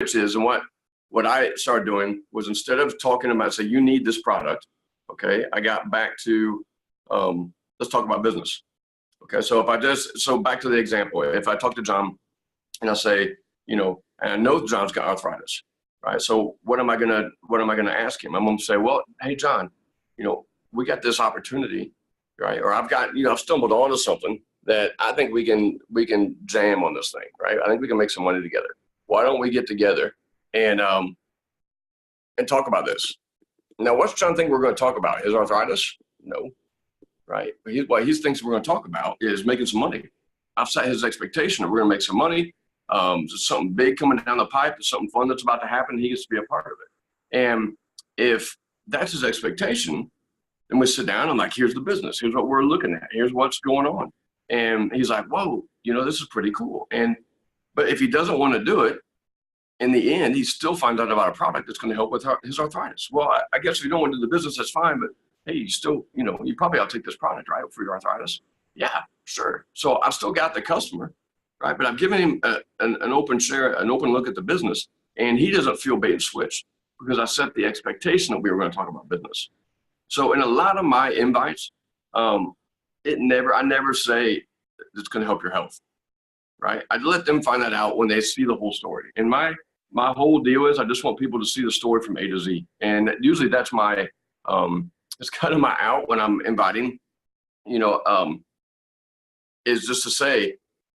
switch is, and what I started doing was, instead of talking about, say, you need this product, okay, I got back to, let's talk about business. Okay, so back to the example, if I talk to John and I say, and I know John's got arthritis, right? So what am I gonna ask him? I'm gonna say, well, hey, John, we got this opportunity, right? Or I've stumbled onto something that I think we can jam on this thing, right? I think we can make some money together. Why don't we get together and talk about this? Now, what's John think we're going to talk about? His arthritis? No, right? But what he thinks we're going to talk about is making some money. I've set his expectation that we're going to make some money. There's something big coming down the pipe. There's something fun that's about to happen. He gets to be a part of it. And if that's his expectation, then we sit down and, like, here's the business. Here's what we're looking at. Here's what's going on. And he's like, whoa, this is pretty cool. But if he doesn't want to do it, in the end, he still finds out about a product that's going to help with his arthritis. Well, I guess if you don't want to do the business, that's fine. But hey, you still, you probably ought to take this product, right, for your arthritis. Yeah, sure. So I've still got the customer, right? But I've given him an open look at the business, and he doesn't feel bait and switch because I set the expectation that we were going to talk about business. So in a lot of my invites, I never say it's going to help your health, right? I let them find that out when they see the whole story. And my whole deal is I just want people to see the story from A to Z. And usually that's my, it's kind of my out when I'm inviting, is just to say,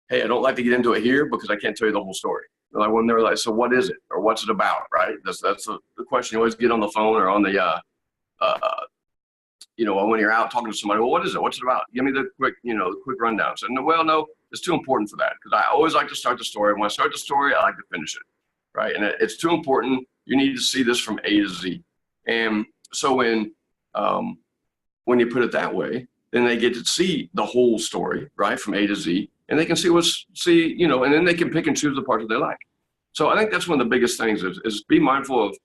hey, I don't like to get into it here because I can't tell you the whole story. Like when they're like, so what is it? Or what's it about, right? That's the question you always get on the phone or on the, when you're out talking to somebody, well, what is it? What's it about? Give me the quick rundown. So, no, it's too important for that, because I always like to start the story. When I start the story, I like to finish it, right? And it's too important. You need to see this from A to Z. And so when you put it that way, then they get to see the whole story, right, from A to Z, and they can and then they can pick and choose the parts that they like. So I think that's one of the biggest things is be mindful of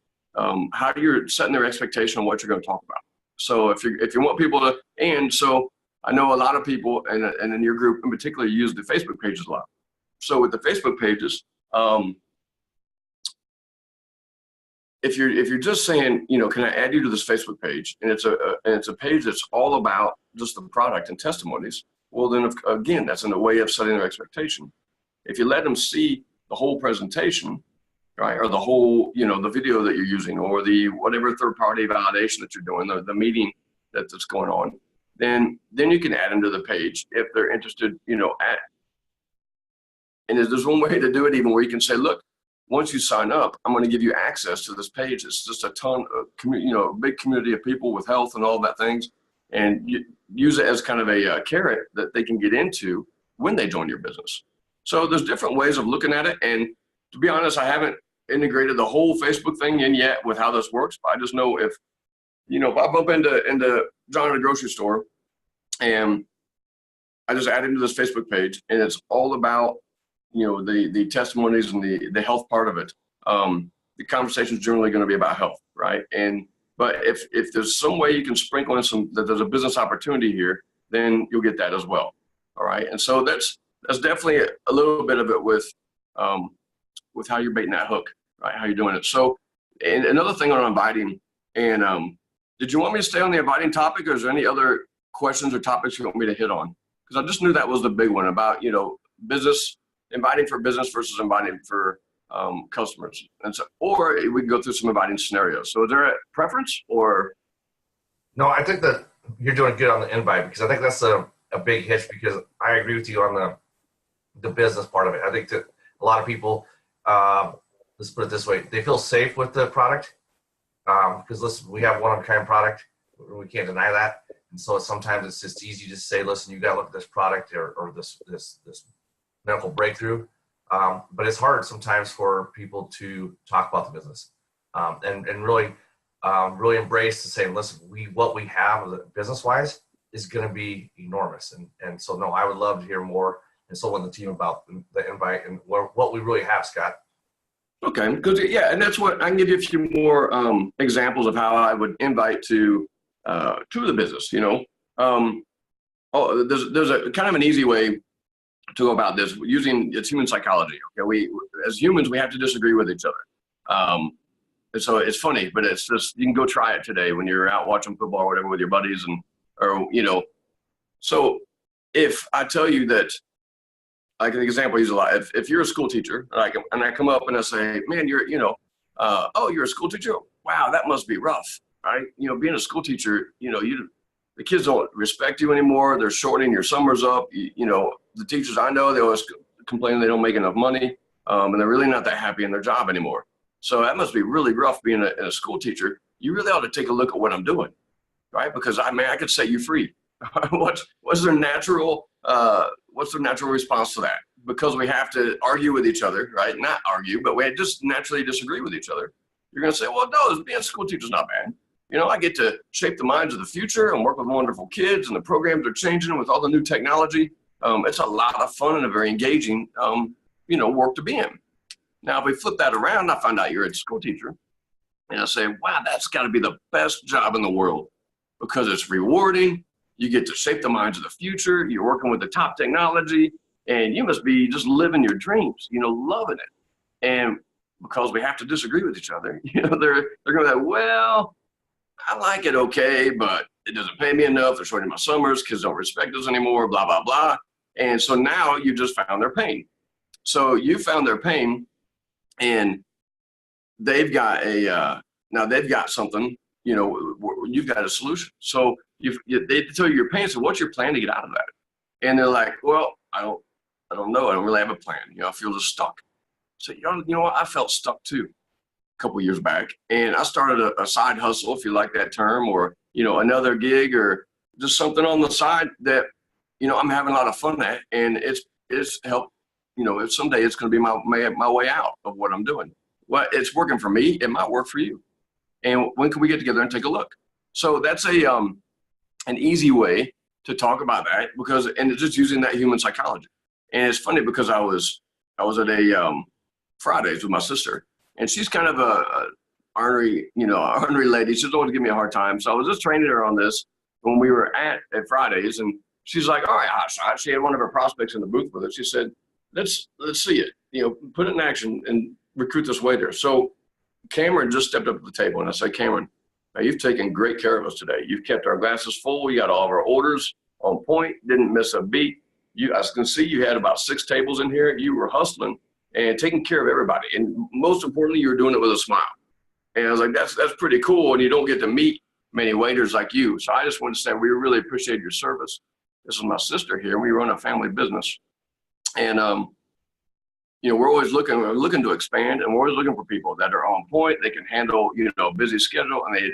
how you're setting their expectation on what you're going to talk about. So if you want people to, and so I know a lot of people, and in your group in particular, use the Facebook pages a lot. So with the Facebook pages, if you're just saying, can I add you to this Facebook page, and it's a page that's all about just the product and testimonies, well then again, that's in a way of setting their expectation. If you let them see the whole presentation, right, or the whole, the video that you're using, or the whatever third-party validation that you're doing, the meeting that's going on, then you can add them to the page if they're interested, and there's one way to do it even where you can say, look, once you sign up, I'm going to give you access to this page. It's just a ton of, a big community of people with health and all that things, and you use it as kind of a carrot that they can get into when they join your business. So there's different ways of looking at it, and to be honest, I haven't integrated the whole Facebook thing in yet with how this works, but I just know if I bump into John at a grocery store and I just add him to this Facebook page, and it's all about, the testimonies and the health part of it. The conversation is generally going to be about health, right? But if there's some way you can sprinkle in that there's a business opportunity here, then you'll get that as well. All right. And so that's definitely a little bit of it with how you're baiting that hook, right? How you're doing it. So, and another thing on inviting, and did you want me to stay on the inviting topic, or is there any other questions or topics you want me to hit on? Because I just knew that was the big one about, business, inviting for business versus inviting for customers. And so, or we can go through some inviting scenarios. So is there a preference, or? No, I think that you're doing good on the invite, because I think that's a big hitch, because I agree with you on the business part of it. I think that a lot of people, let's put it this way, they feel safe with the product, because listen, we have one-of-a-kind product. We can't deny that. And so sometimes it's just easy to say, listen, you got to look at this product or this medical breakthrough. But it's hard sometimes for people to talk about the business and really embrace to say, listen, what we have business-wise is going to be enormous. And so, no, I would love to hear more and so on the team about the invite and what we really have, Scott. Okay, good. Yeah, and that's what I can give you a few more examples of how I would invite to the business. There's a kind of an easy way to go about this using it's human psychology. Okay, we as humans we have to disagree with each other. And so it's funny, but it's just you can go try it today when you're out watching football or whatever with your buddies and or you know. So if I tell you that, like an example I use a lot, if you're a school teacher and I come up and I say, man, you're oh, you're a school teacher. Wow, that must be rough, right? You know, being a school teacher, the kids don't respect you anymore. They're shortening your summers up. You know, the teachers I know, they always complain they don't make enough money, and they're really not that happy in their job anymore. So that must be really rough being a school teacher. You really ought to take a look at what I'm doing, right? Because I could set you free. What's their natural response to that? Because we have to argue with each other, right? Not argue, but we just naturally disagree with each other. You're going to say, well, no, being a school teacher is not bad. You know, I get to shape the minds of the future and work with wonderful kids, and the programs are changing with all the new technology. It's a lot of fun and a very engaging, work to be in. Now, if we flip that around, I find out you're a school teacher, and I say, wow, that's got to be the best job in the world because it's rewarding. You get to shape the minds of the future. You're working with the top technology, and you must be just living your dreams, loving it. And because we have to disagree with each other, they're going to say, well, I like it okay, but it doesn't pay me enough. They're shorting my summers. Kids don't respect us anymore, blah, blah, blah. And so now you just found their pain. So you found their pain, and they've got they've got something, you've got a solution. So they tell you your pain. So what's your plan to get out of that? And they're like, well, I don't know. I don't really have a plan. I feel just stuck. So, you know what? I felt stuck too a couple years back. And I started a side hustle, if you like that term, or, another gig or just something on the side that, I'm having a lot of fun at. And it's helped, if someday it's going to be my way out of what I'm doing. Well, it's working for me. It might work for you. And when can we get together and take a look? So that's an easy way to talk about that and it's just using that human psychology. And it's funny because I was at a Fridays with my sister, and she's kind of a ornery lady. She's always giving me a hard time. So I was just training her on this when we were at Fridays, and she's like, all right, hot shot. She had one of her prospects in the booth with her. She said, let's see it, put it in action and recruit this waiter. So Cameron just stepped up to the table, and I said, Cameron, now you've taken great care of us today. You've kept our glasses full. You got all of our orders on point, didn't miss a beat. I can see you had about 6 tables in here. You were hustling and taking care of everybody. And most importantly, you were doing it with a smile. And I was like, that's pretty cool. And you don't get to meet many waiters like you. So I just wanted to say, we really appreciate your service. This is my sister here. We run a family business. And, we're always looking to expand, and we're always looking for people that are on point. They can handle, busy schedule, and they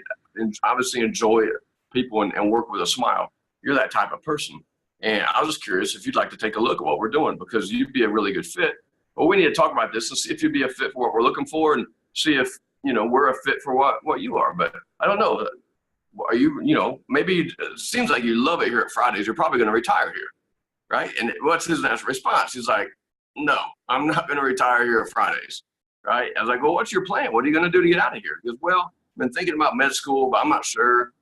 obviously enjoy people and work with a smile. You're that type of person. And I was just curious if you'd like to take a look at what we're doing, because you'd be a really good fit. But we need to talk about this and see if you'd be a fit for what we're looking for, and see if, we're a fit for what you are. But I don't know. Are you, maybe it seems like you love it here at Fridays. You're probably going to retire here, right? And what's his natural response? He's like, no, I'm not going to retire here at Fridays, right? I was like, well, what's your plan? What are you going to do to get out of here? He goes, well, I've been thinking about med school, but I'm not sure,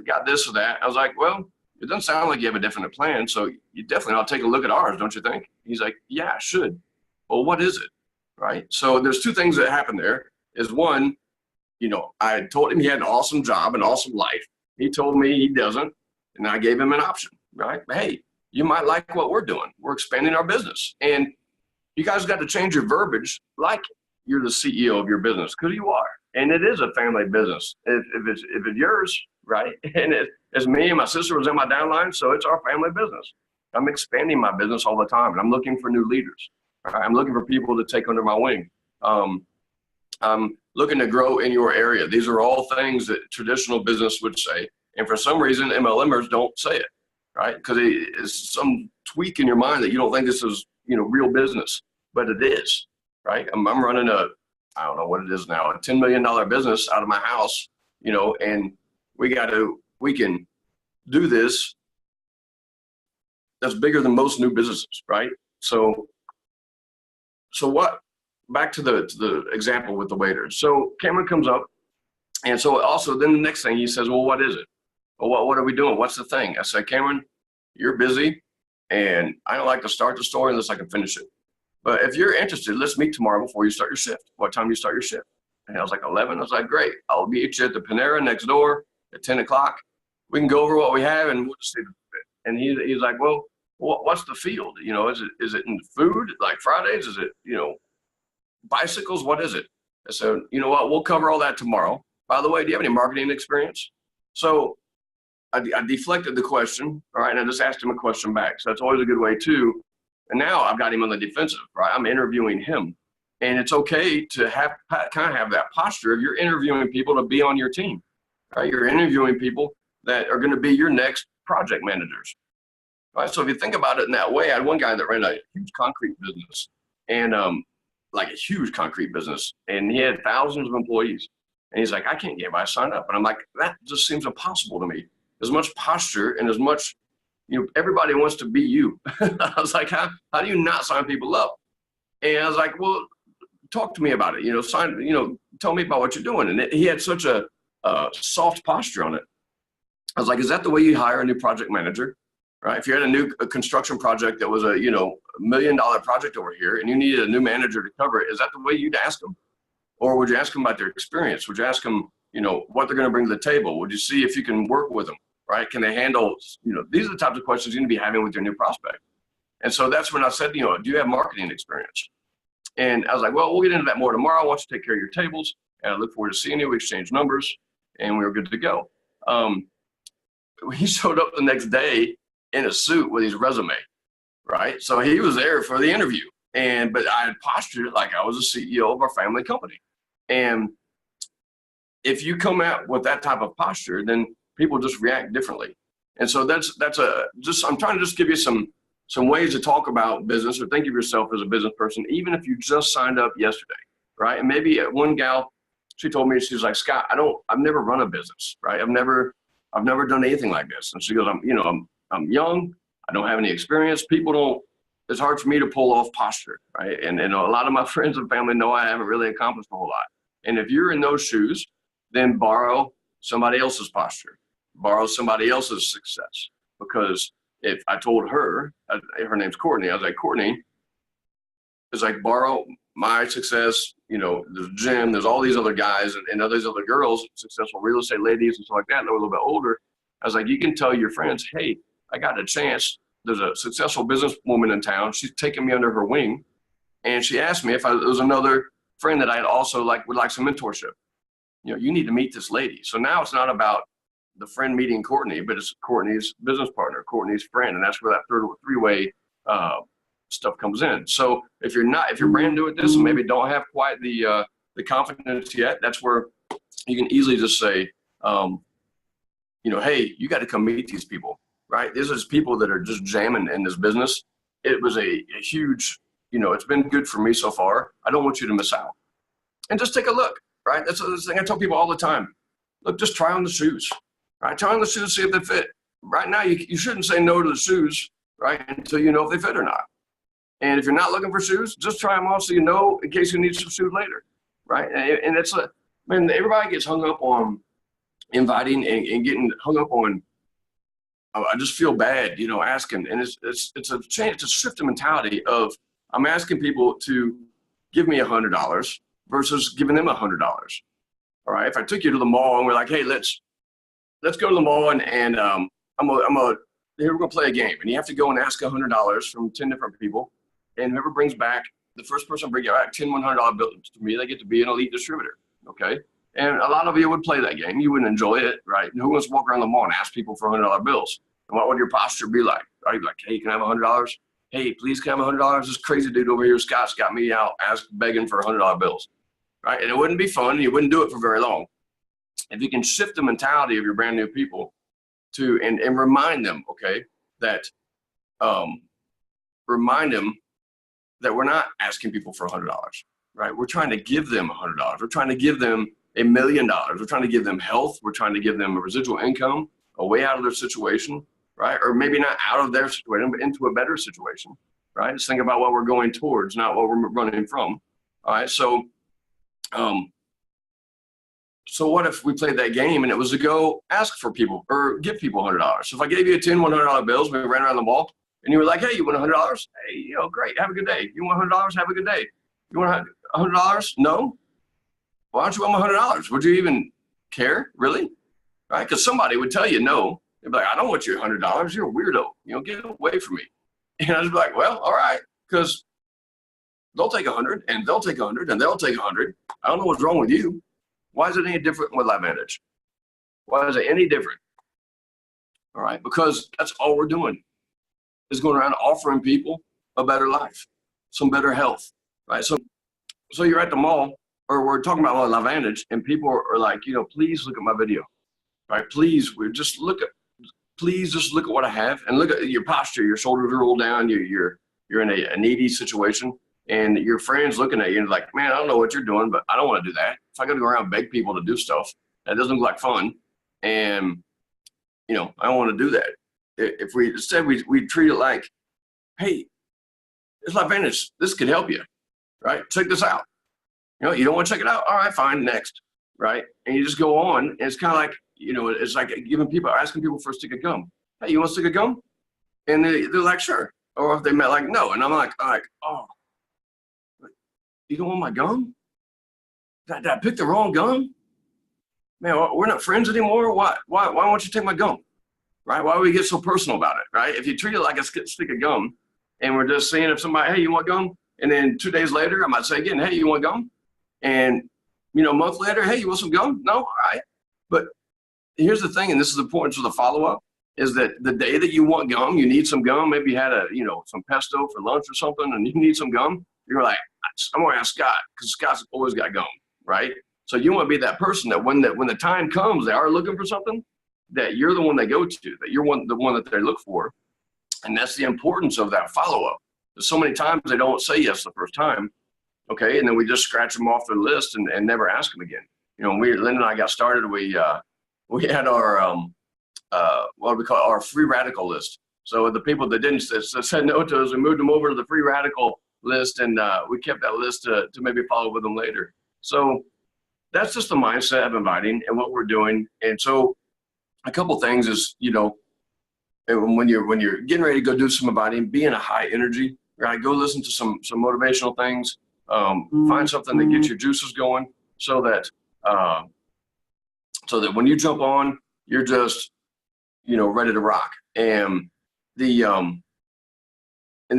got this or that. I was like, well, it doesn't sound like you have a definite plan, so you definitely ought to take a look at ours, don't you think? He's like, yeah, I should. Well, what is it, right? So there's 2 things that happen there. Is one, I told him he had an awesome job, an awesome life. He told me he doesn't, and I gave him an option, right? Hey, you might like what we're doing. We're expanding our business. And you guys got to change your verbiage like you're the CEO of your business, because you are. And it is a family business. If it's yours, right? And it's me and my sister was in my downline, so it's our family business. I'm expanding my business all the time, and I'm looking for new leaders. Right? I'm looking for people to take under my wing. I'm looking to grow in your area. These are all things that traditional business would say. And for some reason, MLMers don't say it, right? Because it's some tweak in your mind that you don't think this is, real business, but it is, right? I'm running I don't know what it is now, a $10 million business out of my house, and we can do this. That's bigger than most new businesses, right? So back to the example with the waiter. So Cameron comes up, and so also then the next thing he says, well, what is it? Well, what are we doing? What's the thing? I said, Cameron, you're busy. And I don't like to start the story unless I can finish it. But if you're interested, let's meet tomorrow before you start your shift. What time do you start your shift? And I was like, 11. I was like, great. I'll meet you at the Panera next door at 10 o'clock. We can go over what we have and we'll just see the fit. And he's like, well, what's the field? You know, is it in food like Fridays? Is it, you know, bicycles? What is it? I said, you know what? We'll cover all that tomorrow. By the way, do you have any marketing experience? So I deflected the question, all right, and I just asked him a question back. So that's always a good way too. And now I've got him on the defensive, right? I'm interviewing him. And it's okay to kind of have that posture if you're interviewing people to be on your team, right? You're interviewing people that are going to be your next project managers, right? So if you think about it in that way, I had one guy that ran a huge concrete business and like a huge concrete business, and he had thousands of employees. And he's like, I can't get anybody signed up. And I'm like, that just seems impossible to me. As much posture and as much, you know, everybody wants to be you. I was like, how do you not sign people up? And I was like, well, talk to me about it. You know, tell me about what you're doing. And he had such a soft posture on it. I was like, is that the way you hire a new project manager? Right? If you had a construction project that was a, you know, $1 million project over here and you needed a new manager to cover it, is that the way you'd ask them? Or would you ask them about their experience? Would you ask them, you know, what they're going to bring to the table? Would you see if you can work with them? Right? Can they handle, you know, these are the types of questions you need to be having with your new prospect. And so that's when I said, you know, do you have marketing experience? And I was like, well, we'll get into that more tomorrow. I want you to take care of your tables. And I look forward to seeing you. We exchanged numbers and we were good to go. He showed up the next day in a suit with his resume, right? So he was there for the interview. But I had postured it like I was a CEO of our family company. And if you come out with that type of posture, then people just react differently. And so I'm trying to just give you some ways to talk about business or think of yourself as a business person, even if you just signed up yesterday, right? And maybe one gal, she told me, she was like, Scott, I've never run a business, right? I've never done anything like this. And she goes, I'm young. I don't have any experience. It's hard for me to pull off posture, right? And a lot of my friends and family know I haven't really accomplished a whole lot. And if you're in those shoes, then borrow somebody else's posture, borrow somebody else's success. Because if I told her name's Courtney, I was like, Courtney, it's like borrow my success. You know, there's Jim, there's all these other guys and all these other girls, successful real estate ladies and stuff like that, and they're a little bit older. I was like, you can tell your friends, hey, I got a chance. There's a successful businesswoman in town. She's taken me under her wing. And she asked me if there was another friend that I'd also would like some mentorship. You know, you need to meet this lady. So now it's not about the friend meeting Courtney, but it's Courtney's business partner, Courtney's friend. And that's where that three-way stuff comes in. So if you're brand new at this and maybe don't have quite the confidence yet, that's where you can easily just say, you know, hey, you got to come meet these people, right? These are people that are just jamming in this business. It was a huge, you know, it's been good for me so far. I don't want you to miss out. And just take a look, right? That's the thing I tell people all the time. Look, just try on the shoes, right? Try on the shoes, see if they fit. Right now, you shouldn't say no to the shoes, right, until you know if they fit or not. And if you're not looking for shoes, just try them on so you know in case you need some shoes later, right? And it's everybody gets hung up on inviting and getting hung up on, oh, I just feel bad, you know, asking. And it's a change, it's a shift in mentality of I'm asking people to give me $100 versus giving them $100. All right. If I took you to the mall and we're like, hey, let's go to the mall and we're gonna play a game, and you have to go and ask $100 from 10 different people, and whoever brings back the first person bring back 10 $100 bills to me, they get to be an elite distributor. Okay. And a lot of you would play that game. You wouldn't enjoy it, right? And who wants to walk around the mall and ask people for $100 bills? And what would your posture be like? Are you like, hey, can I have $100? Hey, please, can I have $100? This crazy dude over here, Scott's got me out begging for $100 bills, right? And it wouldn't be fun. You wouldn't do it for very long. If you can shift the mentality of your brand new people to and remind them, okay, that we're not asking people for $100, right? We're trying to give them $100. We're trying to give them $1 million. We're trying to give them health. We're trying to give them a residual income, a way out of their situation, right? Or maybe not out of their situation, but into a better situation, right? Just think about what we're going towards, not what we're running from. All right. So what if we played that game and it was to go ask for people or give people $100? So if I gave you 10 $100 bills, we ran around the mall, and you were like, hey, you want $100? Hey, you know, great, have a good day. You want $100? Have a good day. You want $100? No. Why don't you want my $100? Would you even care, really? Right? Because somebody would tell you no. They'd be like, I don't want your $100. You're a weirdo. You know, get away from me. And I was like, well, all right, because they'll take 100, and they'll take 100, and they'll take 100. I don't know what's wrong with you. Why is it any different with LifeVantage? Why is it any different? All right, because that's all we're doing is going around offering people a better life, some better health, right? So you're at the mall, or we're talking about LifeVantage, and people are like, you know, please look at my video, right? Please, please just look at what I have, and look at your posture. Your shoulders are rolled down. You're in a needy situation, and your friend's looking at you and like, man, I don't know what you're doing, but I don't want to do that. If I got to go around and beg people to do stuff, that doesn't look like fun, and you know, I don't want to do that. If we instead we treat it like, hey, it's LifeVantage. This could help you, right? Check this out. You know, you don't want to check it out? All right, fine, next, right? And you just go on, and it's kind of like, you know, it's like asking people for a stick of gum. Hey, you want a stick of gum? And they're like, sure. Or if they met like, no. And I'm like, oh, you don't want my gum? Did I pick the wrong gum? Man, we're not friends anymore? Why won't you take my gum? Right? Why do we get so personal about it, right? If you treat it like a stick of gum, and we're just saying if somebody, hey, you want gum? And then 2 days later, I might say again, hey, you want gum? And, you know, a month later, hey, you want some gum? No? All right. But here's the thing, and this is the importance of the follow-up, is that the day that you want gum, you need some gum, maybe you had some pesto for lunch or something, and you need some gum, you're like, I'm going to ask Scott, because Scott's always got gum, right? So you want to be that person that when the time comes, they are looking for something, that you're the one they go to, that you're the one that they look for. And that's the importance of that follow-up. So many times they don't say yes the first time, okay, and then we just scratch them off the list and never ask them again. You know, when Lynn and I got started, we had our what do we call it? Our free radical list. So the people that didn't said no to us, we moved them over to the free radical list, and we kept that list to maybe follow with them later. So that's just the mindset of inviting and what we're doing. And so a couple things is, you know, when you're getting ready to go do some inviting, be in a high energy, right? Go listen to some motivational things. Find something that gets your juices going, so that when you jump on, you're just, you know, ready to rock. And then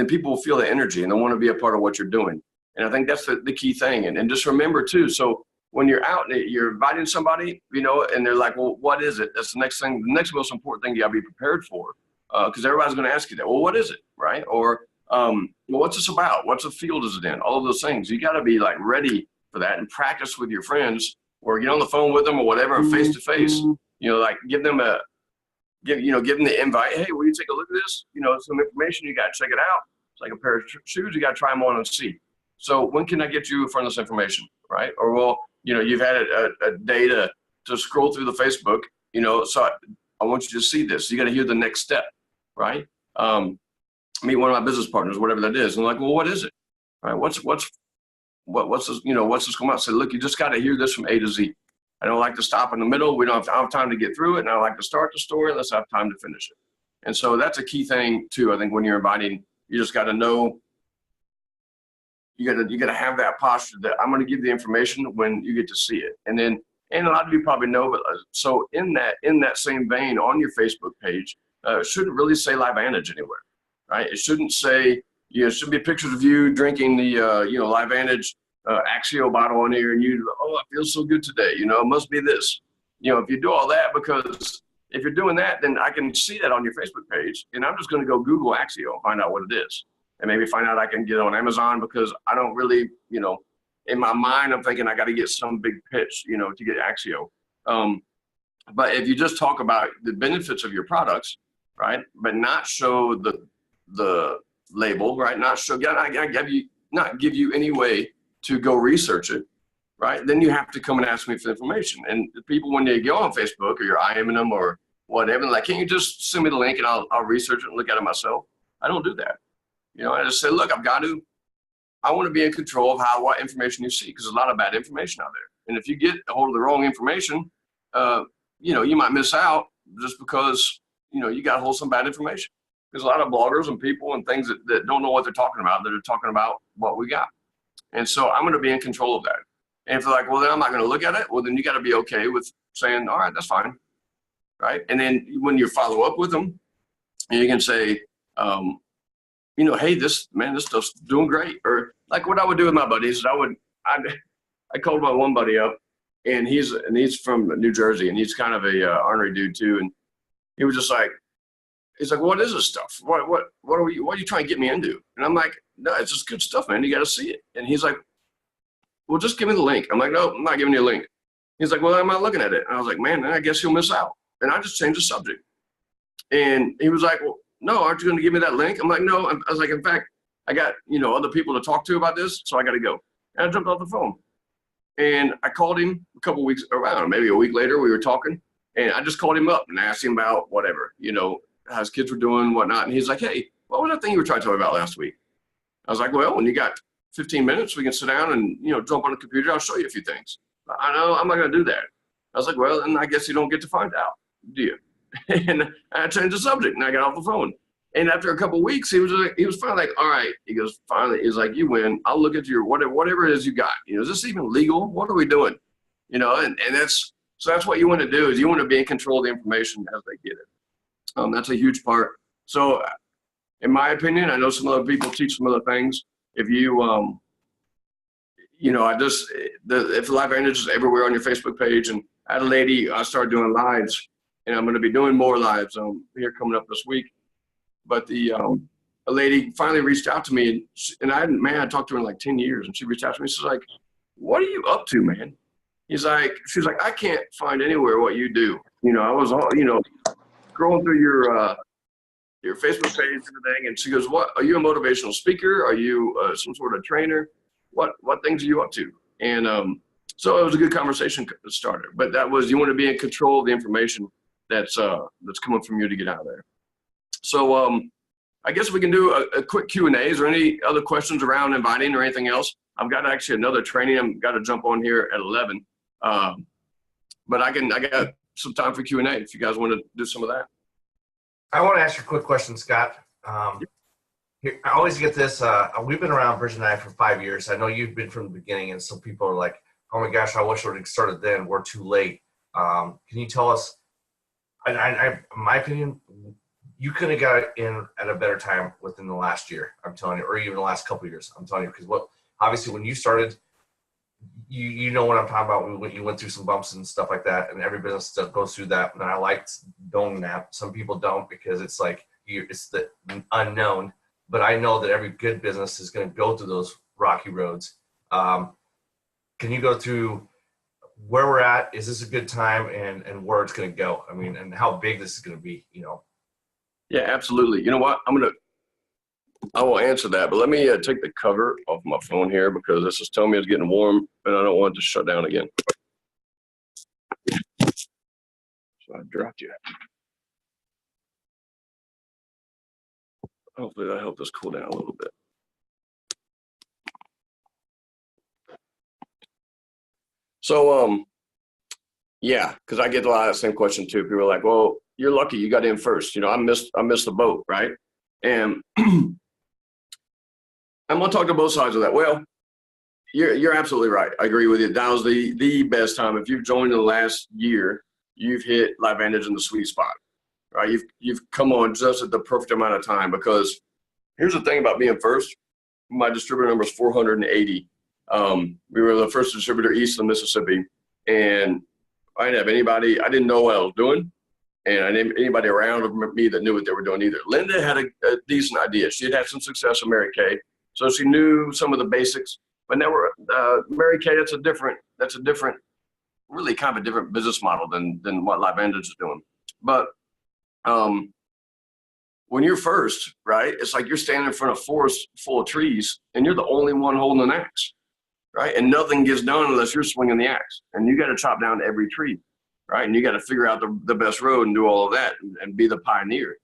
people will feel the energy and they want to be a part of what you're doing. And I think that's the key thing. And just remember too, so when you're out and you're inviting somebody, you know, and they're like, well, what is it? That's the next thing, the next most important thing you gotta be prepared for. Because everybody's going to ask you that. Well, what is it, right? Or well, what's this about? What's the field is it in? All of those things. You got to be like ready for that and practice with your friends, or get on the phone with them or whatever, face to face. You know, like give them the invite. Hey, will you take a look at this? You know, some information. You got to check it out. It's like a pair of shoes. You got to try them on and see. So when can I get you in front of this information, right? Or well, you know, you've had a day to scroll through the Facebook. You know, so I want you to see this. You got to hear the next step, right? Meet one of my business partners, whatever that is. And I'm like, well, what is it? Right? What's this, you know, what's this going on? I said, look, you just got to hear this from A to Z. I don't like to stop in the middle. I don't have time to get through it. And I don't like to start the story unless I have time to finish it. And so that's a key thing too. I think when you're inviting, you just got to know, you got to have that posture that I'm going to give the information when you get to see it. And then, and a lot of you probably know, but so in that same vein, on your Facebook page, it shouldn't really say LifeVantage anywhere, right? It shouldn't say, you know, it should be pictures of you drinking the, you know, LifeVantage Axio bottle on here, and you, oh, I feel so good today. You know, it must be this. You know, if you do all that, because if you're doing that, then I can see that on your Facebook page, and I'm just going to go Google Axio and find out what it is, and maybe find out I can get it on Amazon, because I don't really, you know, in my mind, I'm thinking I got to get some big pitch, you know, to get Axio. But if you just talk about the benefits of your products, right, but not show the label, right, not give you any way to go research it, right, then you have to come and ask me for information. And the people, when they go on Facebook or you're IMing them or whatever, like, can you just send me the link and I'll research it and look at it myself? I don't do that. You know, I just say, look, I want to be in control of what information you see, because there's a lot of bad information out there. And if you get a hold of the wrong information, you know, you might miss out just because, you know, you got a hold of some bad information. there's a lot of bloggers and people and things that don't know what they're talking about, that are talking about what we got. And so I'm going to be in control of that. And if they're like, well, then I'm not going to look at it, well, then you got to be okay with saying, all right, that's fine. Right. And then when you follow up with them, you can say, hey, this stuff's doing great. Or like what I would do with my buddies, I called my one buddy up, and he's from New Jersey, and he's kind of a ornery dude too. And he was just like, he's like, what is this stuff? What are you trying to get me into? And I'm like, no, it's just good stuff, man. You got to see it. And he's like, well, just give me the link. I'm like, no, I'm not giving you a link. He's like, well, I'm not looking at it. And I was like, man, then I guess you'll miss out. And I just changed the subject. And he was like, well, no, aren't you going to give me that link? I'm like, no. I was like, in fact, I got, other people to talk to about this, so I got to go. And I jumped off the phone. And I called him a couple weeks around, maybe a week later, we were talking. And I just called him up and asked him about whatever, how his kids were doing, whatnot. And he's like, hey, what was that thing you were trying to tell me about last week? I was like, well, when you got 15 minutes, we can sit down and, jump on the computer. I'll show you a few things. I know I'm not going to do that. I was like, well, then I guess you don't get to find out, do you? And I changed the subject and I got off the phone. And after a couple of weeks, he was finally like, all right. He goes, finally, he's like, you win. I'll look at your whatever it is you got. Is this even legal? What are we doing? And that's what you want to do, is you want to be in control of the information as they get it. That's a huge part. So in my opinion, I know some other people teach some other things. If you, if LiveVantage is everywhere on your Facebook page, and I had a lady, I started doing lives, and I'm going to be doing more lives here coming up this week. But a lady finally reached out to me, and I talked to her in like 10 years, and she reached out to me. She's like, what are you up to, man? She's like, I can't find anywhere what you do. I was all, scrolling through your Facebook page and everything. And she goes, what, are you a motivational speaker? Are you some sort of trainer? What things are you up to? And so it was a good conversation starter, but you want to be in control of the information that's coming from you to get out of there. So I guess we can do a quick Q&A. Is there any other questions around inviting or anything else? I've got actually another training. I've got to jump on here at 11. But I got some time for Q&A if you guys want to do some of that. I want to ask you a quick question, Scott. I always get this. We've been around Bridge and I for 5 years. I know you've been from the beginning, and some people are like, oh my gosh, I wish I would have started then. We're too late. Can you tell us, in my opinion, you could have got in at a better time within the last year, I'm telling you, or even the last couple of years, I'm telling you, because obviously when you started, you know what I'm talking about. You went through some bumps and stuff like that, and every business goes through that. And I liked knowing that. Some people don't, because it's like it's the unknown. But I know that every good business is going to go through those rocky roads. Can you go through where we're at? Is this a good time, and where it's going to go? I mean, and how big this is going to be? Yeah, absolutely. You know what? I will answer that, but let me take the cover off my phone here, because this is telling me it's getting warm and I don't want it to shut down again. So I dropped you. Hopefully that helped us cool down a little bit. So, yeah, because I get a lot of the same question too. People are like, well, you're lucky you got in first. I missed the boat, right? And I'm gonna talk to both sides of that. Well, you're absolutely right. I agree with you. That was the best time. If you've joined in the last year, you've hit LiveVantage in the sweet spot, right? You've come on just at the perfect amount of time, because here's the thing about being first. My distributor number is 480. We were the first distributor east of Mississippi, and I didn't have anybody. I didn't know what I was doing, and I didn't have anybody around me that knew what they were doing either. Linda had a decent idea. She had some success with Mary Kay, so she knew some of the basics. But now Mary Kay, that's a different, really kind of a different business model than what LiveVantage is doing. But when you're first, right, it's like you're standing in front of a forest full of trees, and you're the only one holding an axe, right? And nothing gets done unless you're swinging the axe, and you got to chop down every tree, right? And you got to figure out the best road and do all of that and be the pioneer.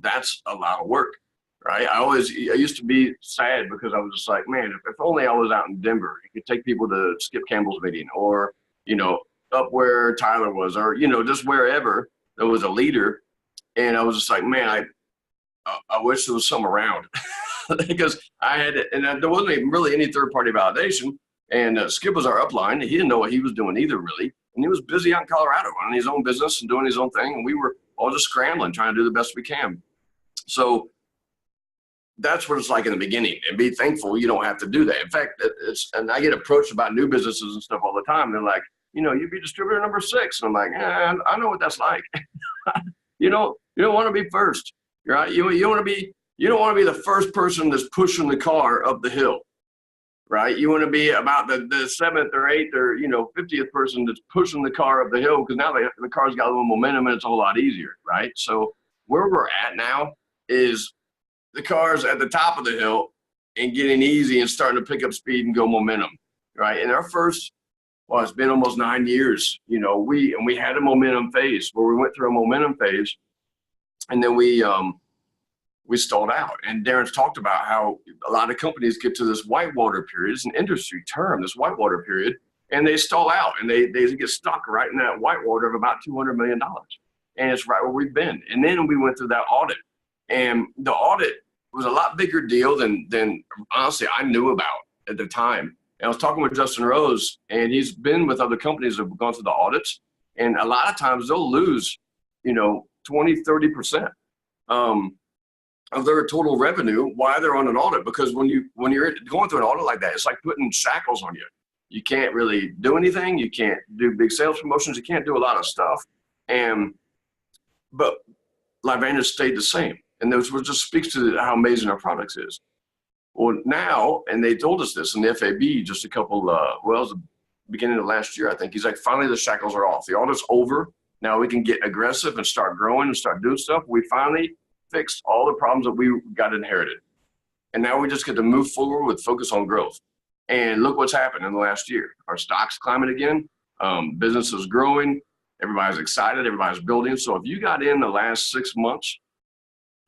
That's a lot of work, right? I used to be sad, because I was just like, man, if only I was out in Denver, I could take people to Skip Campbell's meeting, or, up where Tyler was, or, just wherever there was a leader. And I was just like, man, I wish there was some around because I had, and there wasn't even really any third party validation. And Skip was our upline. He didn't know what he was doing either, really. And he was busy out in Colorado running his own business and doing his own thing. And we were all just scrambling, trying to do the best we can. So that's what it's like in the beginning, and be thankful you don't have to do that. In fact, and I get approached about new businesses and stuff all the time. They're like, you'd be distributor number 6. And I'm like, I know what that's like. You don't want to be first, right? You don't want to be the first person that's pushing the car up the hill, right? You want to be about the 7th or 8th or 50th person that's pushing the car up the hill, because now the car's got a little momentum and it's a whole lot easier, right? So where we're at now is the car's at the top of the hill and getting easy and starting to pick up speed and go momentum, right? And our first, well, it's been almost 9 years, we had a momentum phase where we went through a momentum phase, and then we stalled out. And Darren's talked about how a lot of companies get to this whitewater period. It's an industry term, this whitewater period, and they stall out and they get stuck right in that whitewater of about $200 million. And it's right where we've been. And then we went through that audit. And the audit was a lot bigger deal than honestly I knew about at the time. And I was talking with Justin Rose, and he's been with other companies that have gone through the audits. And a lot of times they'll lose, 20, 30% of their total revenue while they're on an audit. Because when you're going through an audit like that, it's like putting shackles on you. You can't really do anything. You can't do big sales promotions. You can't do a lot of stuff. But LiveVantage stayed the same. And this just speaks to how amazing our products is. Well, now, and they told us this in the FAB just a couple, it was the beginning of last year, I think. He's like, finally, the shackles are off. The audit's over. Now we can get aggressive and start growing and start doing stuff. We finally fixed all the problems that we got inherited. And now we just get to move forward with focus on growth. And look what's happened in the last year. Our stock's climbing again. Business is growing. Everybody's excited. Everybody's building. So if you got in the last 6 months,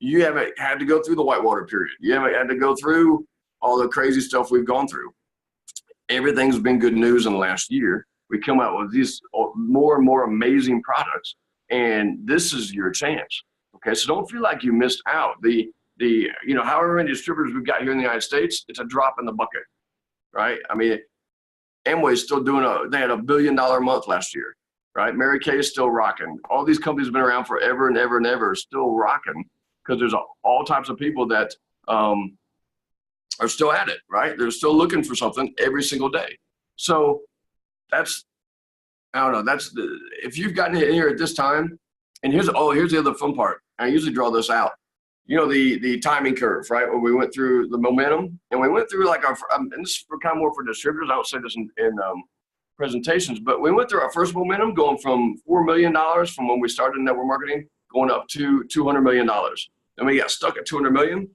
you haven't had to go through the whitewater period. You haven't had to go through all the crazy stuff we've gone through. Everything's been good news in the last year. We come out with these more and more amazing products, and this is your chance. Okay, so don't feel like you missed out. However many distributors we've got here in the United States, it's a drop in the bucket, right? I mean, Amway's still they had $1 billion month last year, right? Mary Kay is still rocking. All these companies have been around forever and ever and ever, still rocking, because there's all types of people that are still at it, right? They're still looking for something every single day. So if you've gotten in here at this time, and here's the other fun part. I usually draw this out. The timing curve, right? Where we went through the momentum, and we went through and this is kind of more for distributors. I don't say this in presentations, but we went through our first momentum, going from $4 million from when we started network marketing, going up to $200 million. Then we got stuck at 200 million.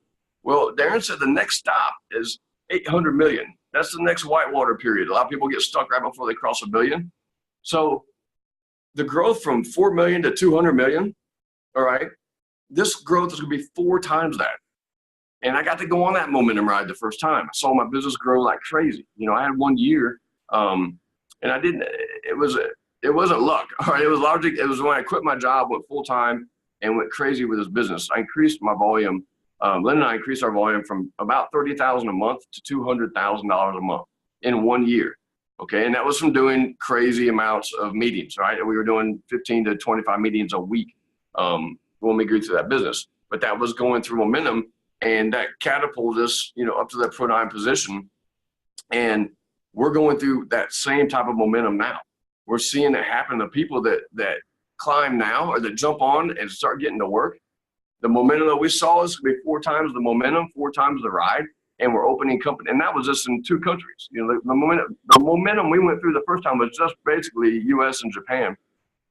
Well, Darren said the next stop is 800 million. That's the next whitewater period. A lot of people get stuck right before they cross $1 billion. So the growth from 4 million to 200 million, all right, this growth is going to be 4 times that. And I got to go on that momentum ride the first time. I saw my business grow like crazy. I had 1 year, and I didn't, it wasn't luck. All right. It was when I quit my job, went full time, and went crazy with this business. I increased my volume. Lynn and I increased our volume from about $30,000 a month to $200,000 a month in 1 year. Okay. And that was from doing crazy amounts of meetings, right? And we were doing 15 to 25 meetings a week when we grew through that business. But that was going through momentum, and that catapulted us, up to that Pro 9 position. And we're going through that same type of momentum now. We're seeing it happen to people that climb now, or that jump on and start getting to work. The momentum that we saw is going to be 4 times the momentum, 4 times the ride, and we're opening company. And that was just in 2 countries. The momentum we went through the first time was just basically US and Japan.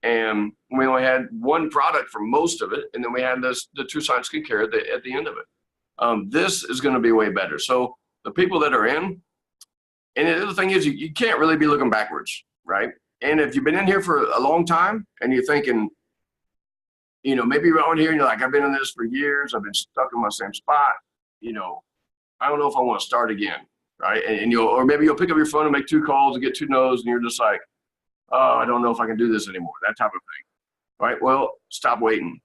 And we only had 1 product for most of it. And then we had the TrueSign skincare at the end of it. This is going to be way better. So the people that are in, and the other thing is you can't really be looking backwards, right? And if you've been in here for a long time and you're thinking, maybe you're on here and you're like, I've been in this for years. I've been stuck in my same spot. I don't know if I want to start again, right? Or maybe you'll pick up your phone and make 2 calls and get 2 no's, and you're just like, oh, I don't know if I can do this anymore, that type of thing, right? Well, stop waiting.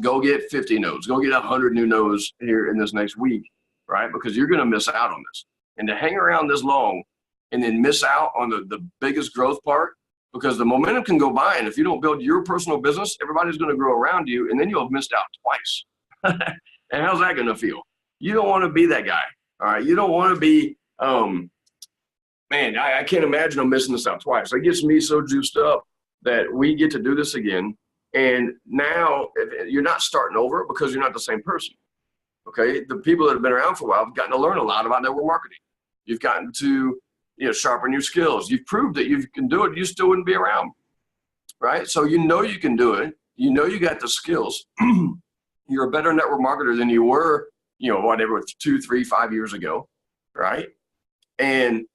go get 50 no's, go get 100 new no's here in this next week, right? Because you're going to miss out on this. And to hang around this long and then miss out on the biggest growth part, because the momentum can go by. And if you don't build your personal business, everybody's going to grow around you, and then you'll have missed out twice. And how's that going to feel? You don't want to be that guy. All right. You don't want to be, man, I can't imagine I'm missing this out twice. It gets me so juiced up that we get to do this again. And now you're not starting over because you're not the same person. Okay. The people that have been around for a while have gotten to learn a lot about network marketing. You've gotten to, sharpen your skills. You've proved that you can do it. You still wouldn't be around. Right. So you can do it. You got the skills. You're a better network marketer than you were, whatever, 2, 3, 5 years ago. Right. And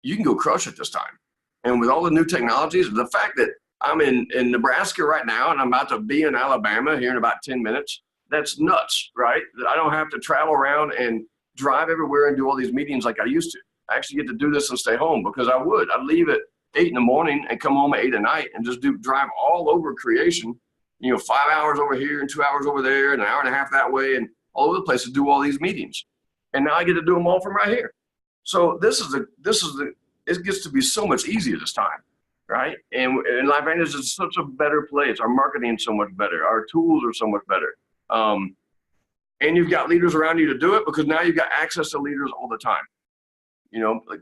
you can go crush it this time. And with all the new technologies, the fact that I'm in Nebraska right now and I'm about to be in Alabama here in about 10 minutes, that's nuts, right? I don't have to travel around and drive everywhere and do all these meetings like I used to. I actually get to do this and stay home because I'd leave at 8 in the morning and come home at 8 at night and just drive all over creation, 5 hours over here and 2 hours over there and an hour and a half that way and all over the place to do all these meetings. And now I get to do them all from right here. So it gets to be so much easier this time, right? And LifeVantage is such a better place. Our marketing is so much better. Our tools are so much better. And you've got leaders around you to do it because now you've got access to leaders all the time.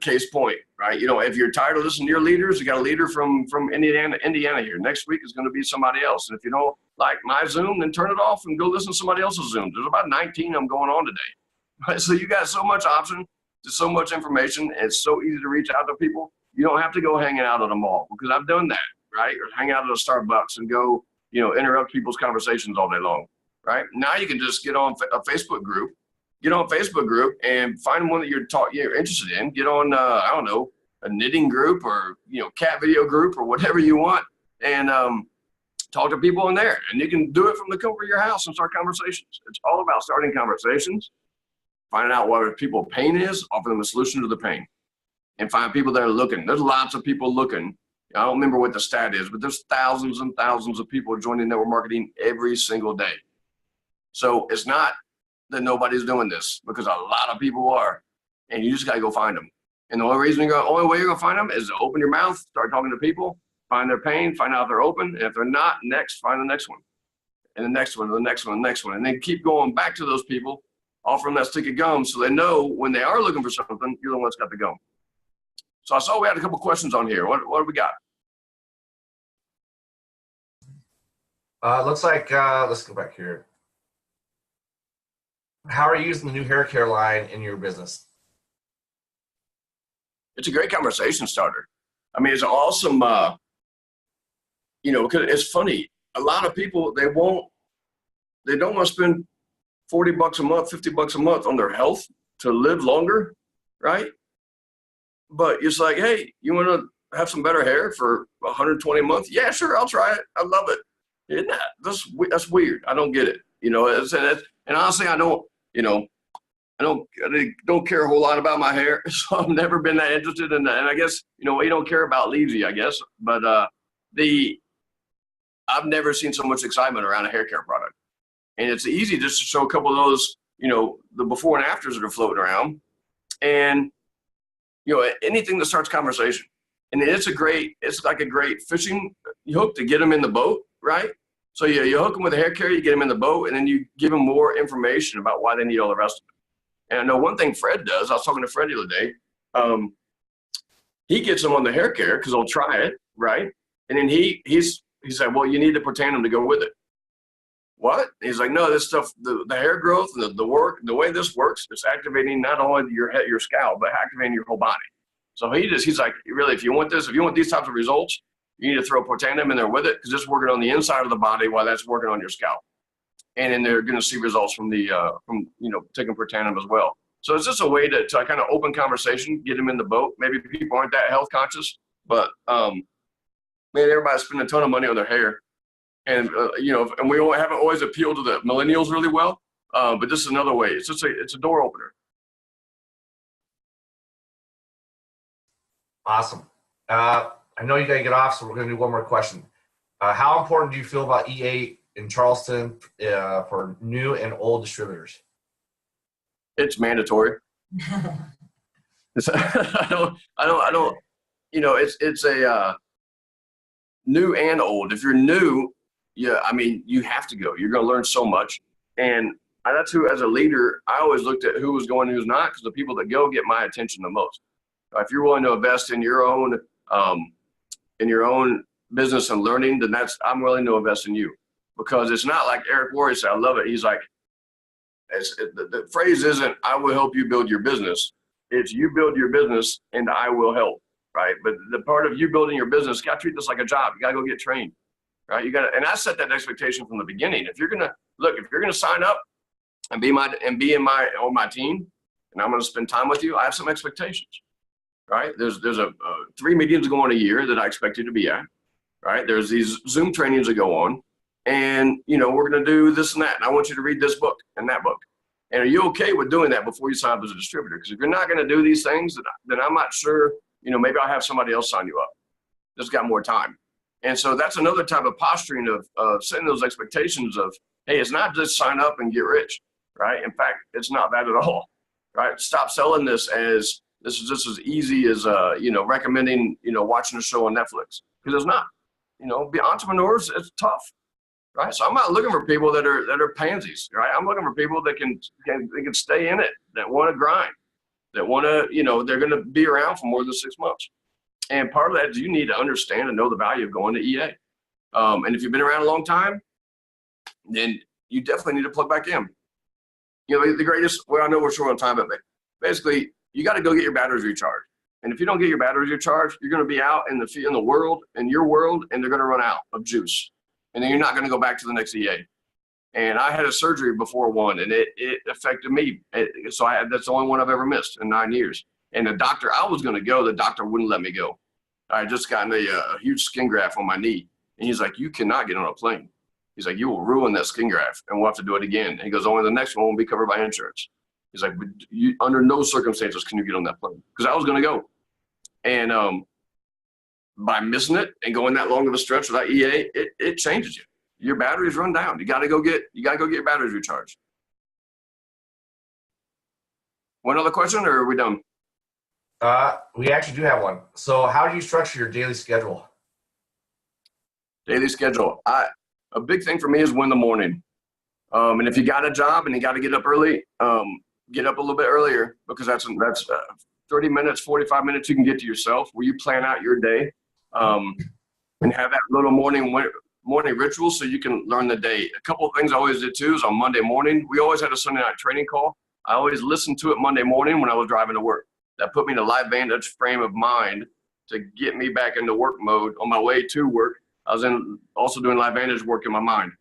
Case point, right? If you're tired of listening to your leaders, you got a leader from Indiana here. Next week is going to be somebody else. And if you don't like my Zoom, then turn it off and go listen to somebody else's Zoom. There's about 19 I'm going on today. Right? So you got so much option, there's so much information. And it's so easy to reach out to people. You don't have to go hanging out at a mall because I've done that, right? Or hang out at a Starbucks and go, interrupt people's conversations all day long, right? Now you can just get on a Facebook group. Get on a Facebook group and find one that you're interested in. Get on, a knitting group or, cat video group or whatever you want and talk to people in there. And you can do it from the comfort of your house and start conversations. It's all about starting conversations, finding out what people's pain is, offer them a solution to the pain, and find people that are looking. There's lots of people looking. I don't remember what the stat is, but there's thousands and thousands of people joining network marketing every single day. So it's not that nobody's doing this because a lot of people are, and you just got to go find them. And the only way you're going to find them is to open your mouth, start talking to people, find their pain, find out if they're open. And if they're not, next, find the next one and the next one, and the next one, and the next one. And then keep going back to those people, offer them that stick of gum so they know when they are looking for something, you're the one that's got the gum. So I saw we had a couple questions on here. What do we got? Looks like, let's go back here. How are you using the new hair care line in your business? It's a great conversation starter. I mean, it's awesome. Cause it's funny. A lot of people, they don't want to spend $40 a month, $50 a month on their health to live longer. Right. But it's like, hey, you want to have some better hair for 120 a month? Yeah, sure. I'll try it. I love it. Isn't that? That's weird. I don't get it. And honestly, I don't care a whole lot about my hair. So I've never been that interested in that. And I guess, what you don't care about leaves you, I guess. But I've never seen so much excitement around a hair care product. And it's easy just to show a couple of those, the before and afters that are floating around. And, anything that starts conversation. And it's like a great fishing hook to get them in the boat, right? So you hook them with a hair care, you get them in the boat, and then you give them more information about why they need all the rest of it. And I know one thing Fred does, I was talking to Fred the other day, he gets them on the hair care because they'll try it, right? And then he said, well, you need the Protandim to go with it. What? He's like, no, this stuff, the hair growth, the way this works, it's activating not only your scalp, but activating your whole body. So he's like, really, if you want these types of results, you need to throw Protandim in there with it because it's working on the inside of the body while that's working on your scalp. And then they're going to see results from taking Protandim as well. So it's just a way to kind of open conversation, get them in the boat. Maybe people aren't that health conscious, but everybody's spending a ton of money on their hair. And, and we haven't always appealed to the millennials really well, but this is another way. It's a door opener. Awesome. I know you got to get off, so we're going to do one more question. How important do you feel about EA in Charleston for new and old distributors? It's mandatory. I don't, it's a new and old. If you're new, yeah, I mean, you have to go. You're going to learn so much. And that's who, as a leader, I always looked at who was going and who's not, because the people that go get my attention the most. If you're willing to invest in your own business and learning, then I'm willing to invest in you, because it's not like Eric Worre said. I love it. He's like, the phrase isn't "I will help you build your business." It's "you build your business and I will help." Right? But the part of you building your business, you got to treat this like a job. You got to go get trained. Right? And I set that expectation from the beginning. If you're gonna sign up and be on my team, and I'm gonna spend time with you, I have some expectations. Right? There's 3 meetings going a year that I expect you to be at. Right? There's these Zoom trainings that go on, and we're going to do this and that, and I want you to read this book and that book. And are you okay with doing that before you sign up as a distributor? Because if you're not going to do these things, then I'm not sure. Maybe I'll have somebody else sign you up that's got more time. And so that's another type of posturing of setting those expectations of, hey, it's not just sign up and get rich. Right? In fact, it's not that at all. Right? Stop selling this as this is just as easy as recommending watching a show on Netflix, because it's not. Be entrepreneurs, it's tough, right? So I'm not looking for people that are pansies, right? I'm looking for people that can stay in it, that want to grind, that want to they're going to be around for more than 6 months. And part of that is you need to understand and know the value of going to EA. And if you've been around a long time, then you definitely need to plug back in. The greatest. Well, I know we're short on time, but basically, you got to go get your batteries recharged. And if you don't get your batteries recharged, you're going to be out in the world, in your world, and they're going to run out of juice. And then you're not going to go back to the next EA. And I had a surgery before one, and it affected me. That's the only one I've ever missed in 9 years. And the doctor, I was going to go, the doctor wouldn't let me go. I had just gotten a huge skin graft on my knee. And he's like, you cannot get on a plane. He's like, you will ruin that skin graft, and we'll have to do it again. And he goes, only the next one will be covered by insurance. He's like, under no circumstances can you get on that plane. Because I was going to go. And by missing it and going that long of a stretch without EA, it changes you. Your batteries run down. You got to go get your batteries recharged. One other question, or are we done? We actually do have one. So how do you structure your daily schedule? Daily schedule. A big thing for me is win the morning. And if you got a job and you got to get up early, get up a little bit earlier, because that's 30 minutes, 45 minutes you can get to yourself, where you plan out your day, and have that little morning ritual so you can learn the day. A couple of things I always did too is on Monday morning, we always had a Sunday night training call. I always listened to it Monday morning when I was driving to work. That put me in a LiveVantage frame of mind to get me back into work mode on my way to work. I was also doing LiveVantage work in my mind.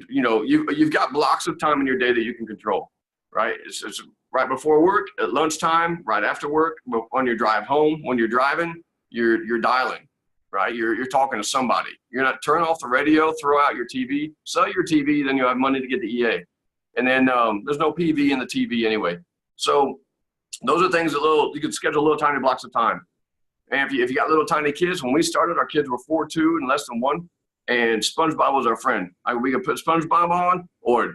You've got blocks of time in your day that you can control, right? It's right before work, at lunchtime, right after work, on your drive home. When you're driving, you're dialing, right? You're talking to somebody. You're not turn off the radio, throw out your TV, sell your TV, then you have money to get the EA. And then there's no PV in the TV anyway. So those are things you could schedule little tiny blocks of time. And if you got little tiny kids, when we started, our kids were 4, 2, and less than 1. And SpongeBob was our friend. We could put SpongeBob on, or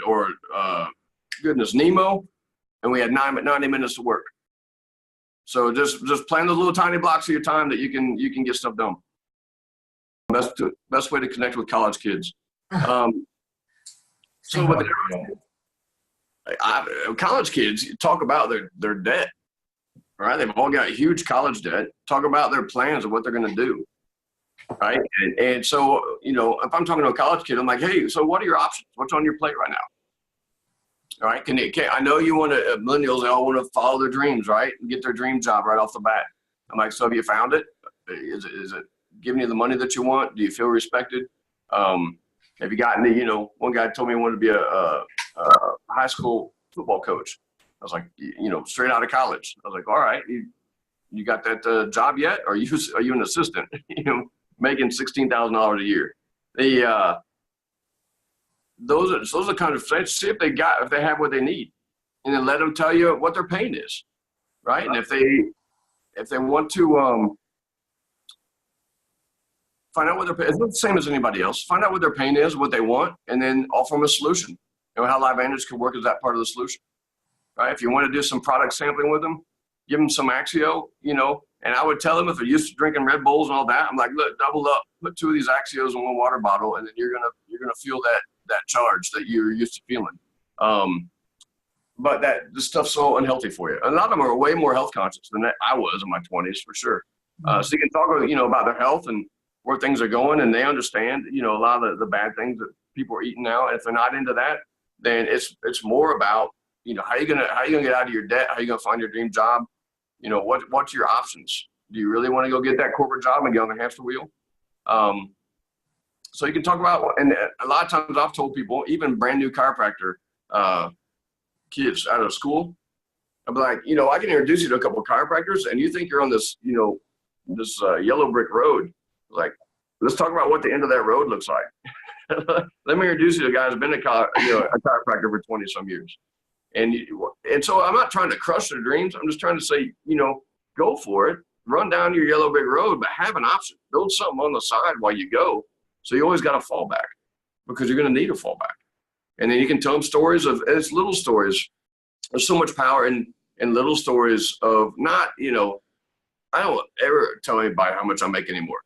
goodness, Nemo, and we had 90 minutes to work. So just plan those little tiny blocks of your time that you can get stuff done. Best way to connect with college kids. So with college kids, talk about their debt, right? They've all got huge college debt. Talk about their plans of what they're going to do, right? And so, if I'm talking to a college kid, I'm like, hey, so what are your options? What's on your plate right now? All right, I know you want to, millennials, they all want to follow their dreams, right? And get their dream job right off the bat. I'm like, so have you found it? Is it giving you the money that you want? Do you feel respected? Have you gotten one guy told me he wanted to be a high school football coach. I was like, straight out of college. I was like, all right, you got that job yet? Or are you an assistant, making $16,000 a year? Those are kind of, see if they have what they need, and then let them tell you what their pain is, right? And if they want to Find out what their pain is. It's the same as anybody else. Find out what their pain is, what they want, and then offer them a solution. You know, how LiveVantage could work as that part of the solution, right? If you want to do some product sampling with them, give them some Axio, you know, and I would tell them if they're used to drinking Red Bulls and all that, I'm like, look, double up, put 2 of these Axios in one water bottle, and then you're gonna feel that charge that you're used to feeling. But this stuff's so unhealthy for you. A lot of them are way more health conscious than I was in my 20s, for sure. So you can talk, you know, about their health and where things are going, and they understand, you know, a lot of the bad things that people are eating now. And if they're not into that, then it's more about, you know, how you gonna get out of your debt? How you gonna find your dream job? You know, what's your options? Do you really want to go get that corporate job and get on the hamster wheel? So you can talk about, and a lot of times I've told people, even brand new chiropractor kids out of school, I'm like, you know, I can introduce you to a couple of chiropractors, and you think you're on this, you know, this yellow brick road. Like, let's talk about what the end of that road looks like. Let me introduce you to a guy who's been a chiropractor for 20 some years. And so I'm not trying to crush their dreams. I'm just trying to say, you know, go for it. Run down your yellow brick road, but have an option. Build something on the side while you go. So you always got a fallback, because you're going to need a fallback. And then you can tell them stories of, it's little stories. There's so much power in little stories of not, you know, I don't ever tell anybody how much I make anymore,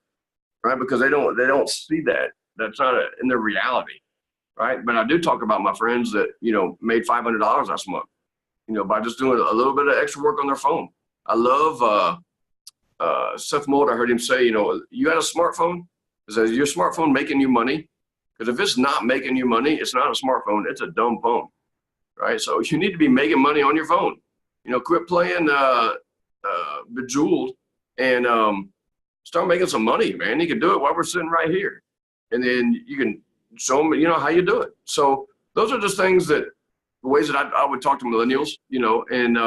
right? Because they don't see that. That's not in their reality, right? But I do talk about my friends that, you know, made $500 last month, you know, by just doing a little bit of extra work on their phone. I love Seth Mould. I heard him say, you know, you got a smartphone? Is your smartphone making you money? Because if it's not making you money, it's not a smartphone. It's a dumb phone, right? So you need to be making money on your phone. You know, quit playing Bejeweled and start making some money, man. You can do it while we're sitting right here. And then you can show them, you know, how you do it. So those are just things that, ways that I would talk to millennials, you know, and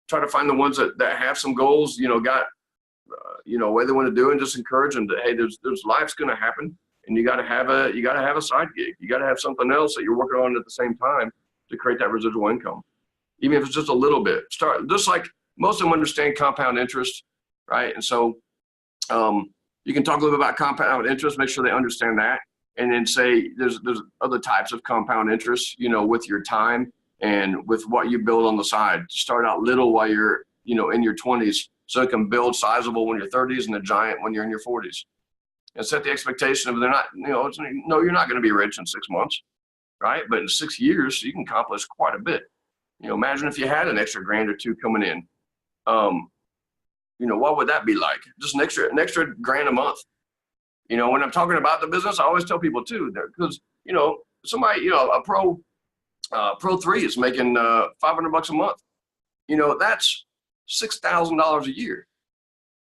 try to find the ones that have some goals, you know, you know, what they want to do, and just encourage them that, hey, there's life's going to happen, and you got to have a side gig. You got to have something else that you're working on at the same time to create that residual income. Even if it's just a little bit, start, just like most of them understand compound interest, right? And so you can talk a little bit about compound interest, make sure they understand that. And then say there's other types of compound interest, you know, with your time and with what you build on the side. Start out little while you're, you know, in your 20s, so it can build sizable when you're 30s and a giant when you're in your 40s. And set the expectation of, they're not, you know, no, you're not going to be rich in 6 months, right? But in 6 years, you can accomplish quite a bit. You know, imagine if you had an extra grand or two coming in. You know, what would that be like? Just an extra grand a month. You know, when I'm talking about the business, I always tell people too, because, you know, somebody, you know, a pro 3 is making $500 a month. You know, that's $6,000 a year.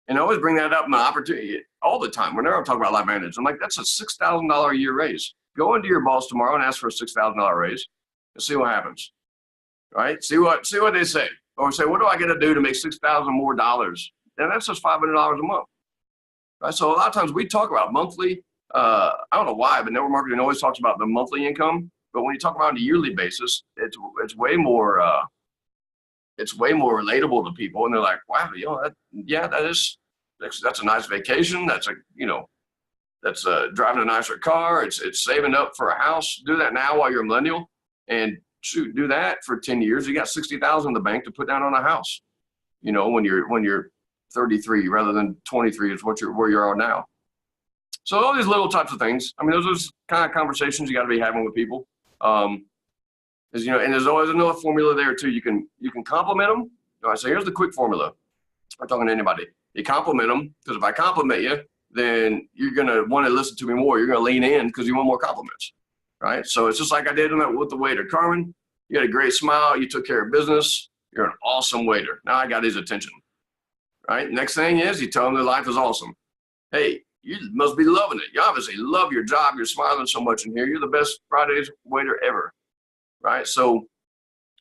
And I always bring that up in my opportunity all the time. Whenever I'm talking about LiveVantage, I'm like, that's a $6,000 a year raise. Go into your boss tomorrow and ask for a $6,000 raise and see what happens. Right? See what they say. Or say, what do I got to do to make $6,000 more dollars? And that's just $500 a month. Right? So a lot of times we talk about monthly. I don't know why, but network marketing always talks about the monthly income. But when you talk about on a yearly basis, it's way more relatable to people. And they're like, wow, you know, that's a nice vacation. That's driving a nicer car. It's saving up for a house. Do that now while you're a millennial, and shoot, do that for 10 years. You got $60,000 in the bank to put down on a house. You know, when you're 33 rather than 23 is where you are now. So all these little types of things. I mean, those are just kind of conversations you got to be having with people. Is, you know, and there's always another formula there too. You can compliment them. I say, here's the quick formula. I'm talking to anybody. You compliment them, because if I compliment you, then you're going to want to listen to me more. You're going to lean in because you want more compliments, right? So it's just like I did with the waiter. Carmen, you had a great smile. You took care of business. You're an awesome waiter. Now I got his attention, right? Next thing is you tell him their life is awesome. Hey, you must be loving it. You obviously love your job. You're smiling so much in here. You're the best Fridays waiter ever, right? So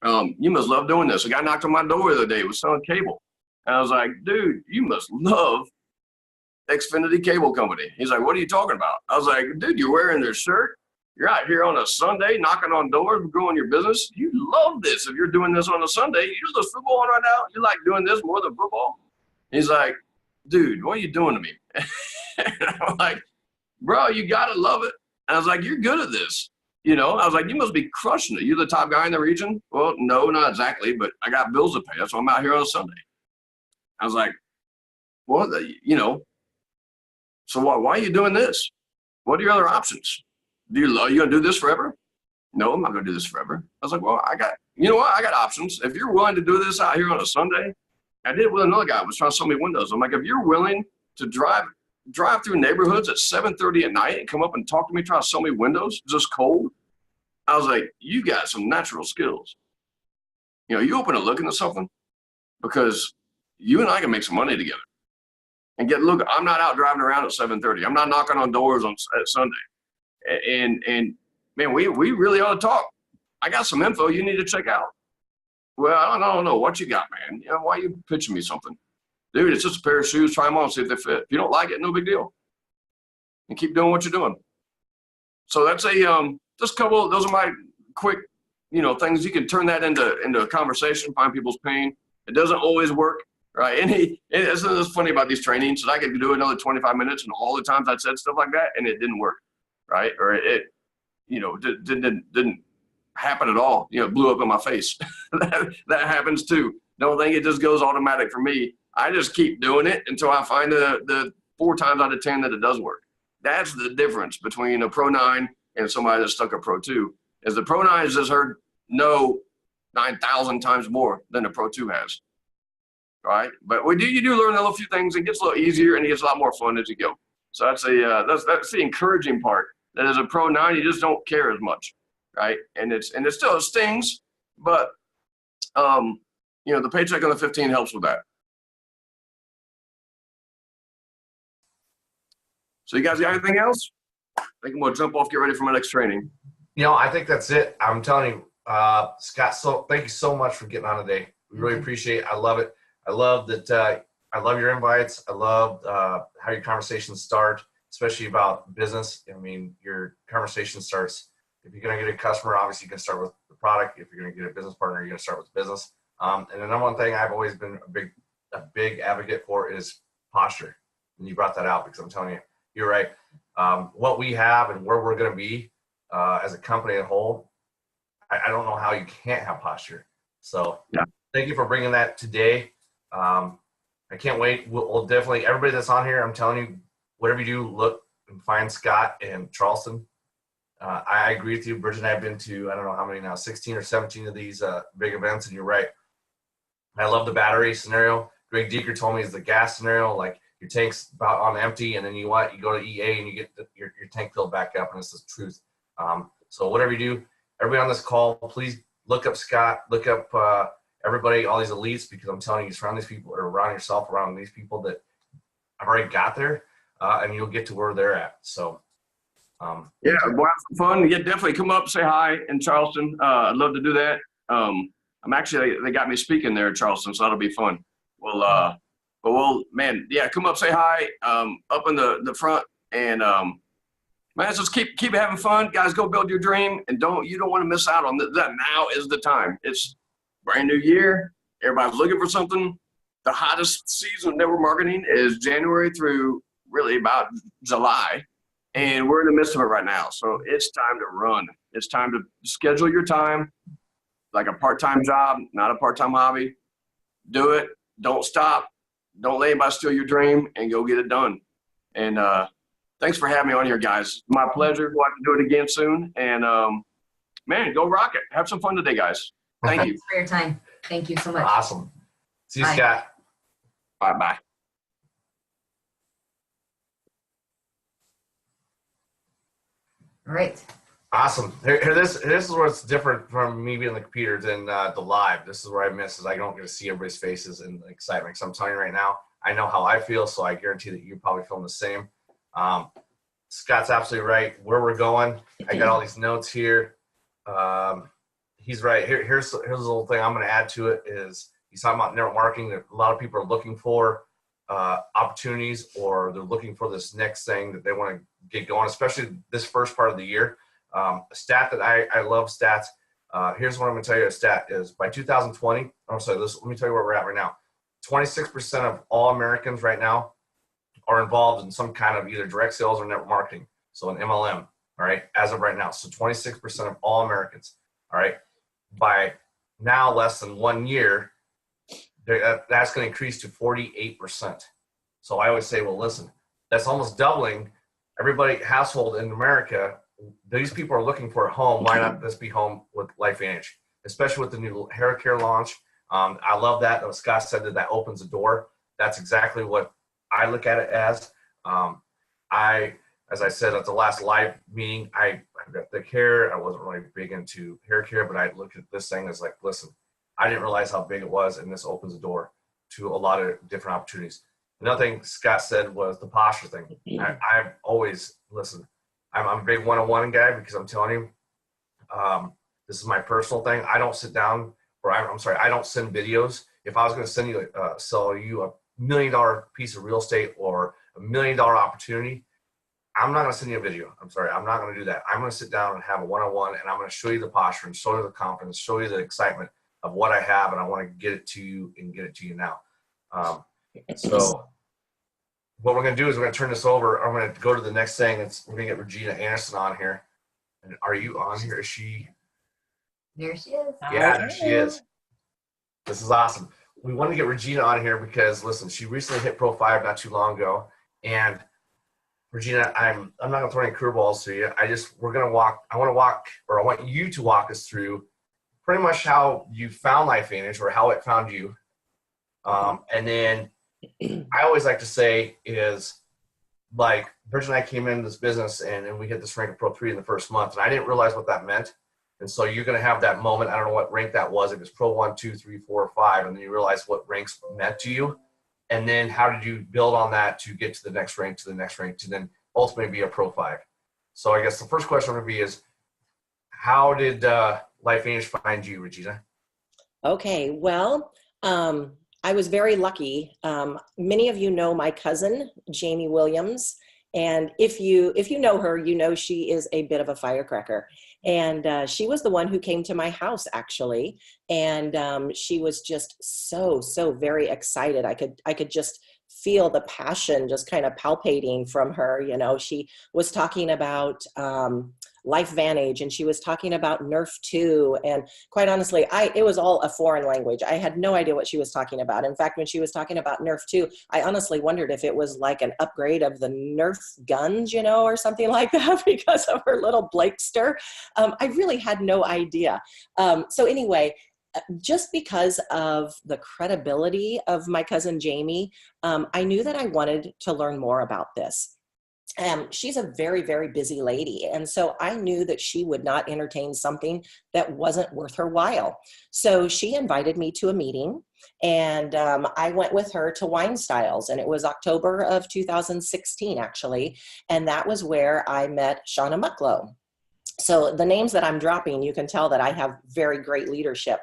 you must love doing this. A guy knocked on my door the other day with selling cable. And I was like, dude, you must love Xfinity Cable Company. He's like, what are you talking about? I was like, dude, you're wearing their shirt. You're out here on a Sunday knocking on doors, growing your business. You love this. If you're doing this on a Sunday, you're just football on right now. You like doing this more than football? He's like, dude, what are you doing to me? And I'm like, bro, you got to love it. And I was like, you're good at this. I was like, you must be crushing it. You're the top guy in the region? Well, no, not exactly, but I got bills to pay. That's why I'm out here on a Sunday. I was like, well, so why are you doing this? What are your other options? You going to do this forever? No, I'm not going to do this forever. I was like, well, I got options. If you're willing to do this out here on a Sunday, I did it with another guy who was trying to sell me windows. I'm like, if you're willing to drive through neighborhoods at 7:30 at night and come up and talk to me, try to sell me windows, just cold. I was like, you got some natural skills. You open to look into something because you and I can make some money together. And look, I'm not out driving around at 7:30. I'm not knocking on doors at Sunday. And man, we really ought to talk. I got some info you need to check out. Well, I don't know what you got, man. Why are you pitching me something? Dude, it's just a pair of shoes. Try them on, see if they fit. If you don't like it, no big deal. And keep doing what you're doing. So that's just a couple. Those are my quick, things. You can turn that into a conversation, find people's pain. It doesn't always work, right? And it's funny about these trainings that I could do another 25 minutes, and all the times I said stuff like that, and it didn't work, right? Or it didn't happen at all. It blew up in my face. that happens too. Don't think it just goes automatic for me. I just keep doing it until I find the 4 times out of 10 that it does work. That's the difference between a Pro 9 and somebody that's stuck a Pro 2. Is the Pro 9 has just heard no 9,000 times more than the Pro 2 has, right? But you do learn a little few things. It gets a little easier and it gets a lot more fun as you go. So that's the encouraging part. That as a Pro 9, you just don't care as much, right? And it still stings, but the paycheck on the 15 helps with that. So you guys got anything else? I think I'm going to jump off, get ready for my next training. I think that's it. I'm telling you, Scott, thank you so much for getting on today. We really appreciate it. I love it. I love that. I love your invites. I love how your conversations start, especially about business. I mean, your conversation starts, if you're going to get a customer, obviously you can start with the product. If you're going to get a business partner, you're going to start with business. And the number one thing I've always been a big advocate for is posture. And you brought that out because I'm telling you, you're right. What we have and where we're going to be as a company as a whole, I don't know how you can't have posture. So yeah. Thank you for bringing that today. I can't wait. We'll definitely, everybody that's on here, I'm telling you, whatever you do, look and find Scott in Charleston. I agree with you. Bridget and I have been to, I don't know how many now, 16 or 17 of these big events, and you're right. I love the battery scenario. Greg Deeker told me it's the gas scenario, like your tank's about on empty, and then you go to EA and you get your tank filled back up, and it's the truth. So whatever you do, everybody on this call, please look up Scott, look up everybody, all these elites, because I'm telling you, surround these people, or around yourself around these people that have already got there, and you'll get to where they're at. So yeah, we'll have some fun. Yeah, definitely come up, say hi in Charleston. I'd love to do that. I'm actually, they got me speaking there in Charleston, so that'll be fun. Man, yeah, come up, say hi, up in the front, and man, just keep having fun, guys. Go build your dream, and you don't want to miss out on that. Now is the time. It's brand new year. Everybody's looking for something. The hottest season of network marketing is January through really about July, and we're in the midst of it right now. So it's time to run. It's time to schedule your time like a part-time job, not a part-time hobby. Do it. Don't stop. Don't let anybody steal your dream, and go get it done. And thanks for having me on here, guys. My pleasure. We'll have to do it again soon. And man, go rock it. Have some fun today, guys. Thank you. Thanks for your time. Thank you so much. Awesome. See you, Bye. Scott. Bye. All right. Awesome. This is where it's different from me being on the computer than the live. This is where I miss, is I don't get to see everybody's faces and excitement. So I'm telling you right now, I know how I feel, so I guarantee that you're probably feeling the same. Scott's absolutely right. Where we're going, I got all these notes here. He's right. Here's a little thing I'm going to add to it is he's talking about network marketing. That a lot of people are looking for opportunities, or they're looking for this next thing that they want to get going, especially this first part of the year. A stat that I love stats. Here's what I'm going to tell you. A stat is by 2020. I'm sorry. Let me tell you where we're at right now. 26% of all Americans right now are involved in some kind of either direct sales or network marketing. So an MLM, all right, as of right now. So 26% of all Americans, all right, by now less than 1 year, that's going to increase to 48%. So I always say, well, listen, that's almost doubling everybody household in America. These people are looking for a home. Why not just be home with LifeVantage, especially with the new hair care launch? I love that. What Scott said, that opens the door. That's exactly what I look at it as. As I said at the last live meeting, I got thick hair. I wasn't really big into hair care, but I looked at this thing as like, listen, I didn't realize how big it was, and this opens the door to a lot of different opportunities. Another thing Scott said was the posture thing. I've always, listen, I'm a big one-on-one guy, because I'm telling you, this is my personal thing. I don't sit down, or I don't send videos. If I was going to send you, sell you $1 million piece of real estate or $1 million opportunity, I'm not going to send you a video. I'm sorry. I'm not going to do that. I'm going to sit down and have a one-on-one, and I'm going to show you the posture and show you the confidence, show you the excitement of what I have, and I want to get it to you and get it to you now. So what we're going to do is we're going to turn this over. I'm going to go to the next thing. We're going to get Regina Anderson on here. And are you on here? Is she? There she is. Yeah, there she is. This is awesome. We want to get Regina on here because, listen, she recently hit Pro 5 not too long ago. And Regina, I'm not going to throw any curveballs to you. I want you to walk us through pretty much how you found LifeVantage, or how it found you. And then I always like to say is, like, Bridget and I came into this business and we hit this rank of Pro 3 in the first month, and I didn't realize what that meant. And so you're going to have that moment. I don't know what rank that was. It was Pro 1, 2, 3, 4, 5. And then you realize what ranks meant to you. And then how did you build on that to get to the next rank, to then ultimately be a Pro 5? So I guess the first question would be is, how did LifeVantage find you, Regina? Okay, well, I was very lucky. Many of you know my cousin, Jamie Williams. And if you know her, you know she is a bit of a firecracker. And she was the one who came to my house, actually. And she was just so very excited. I could just feel the passion just kind of palpating from her. You know, she was talking about LifeVantage, and she was talking about Nerf 2. And quite honestly, it was all a foreign language. I had no idea what she was talking about. In fact, when she was talking about Nerf 2, I honestly wondered if it was like an upgrade of the Nerf guns, you know, or something like that, because of her little Blakester. I really had no idea. So anyway, just because of the credibility of my cousin Jamie, I knew that I wanted to learn more about this. She's a very busy lady. And so I knew that she would not entertain something that wasn't worth her while. So she invited me to a meeting, and I went with her to Wine Styles, and it was October of 2016, actually. And that was where I met Shauna Mucklow. So the names that I'm dropping, you can tell that I have very great leadership.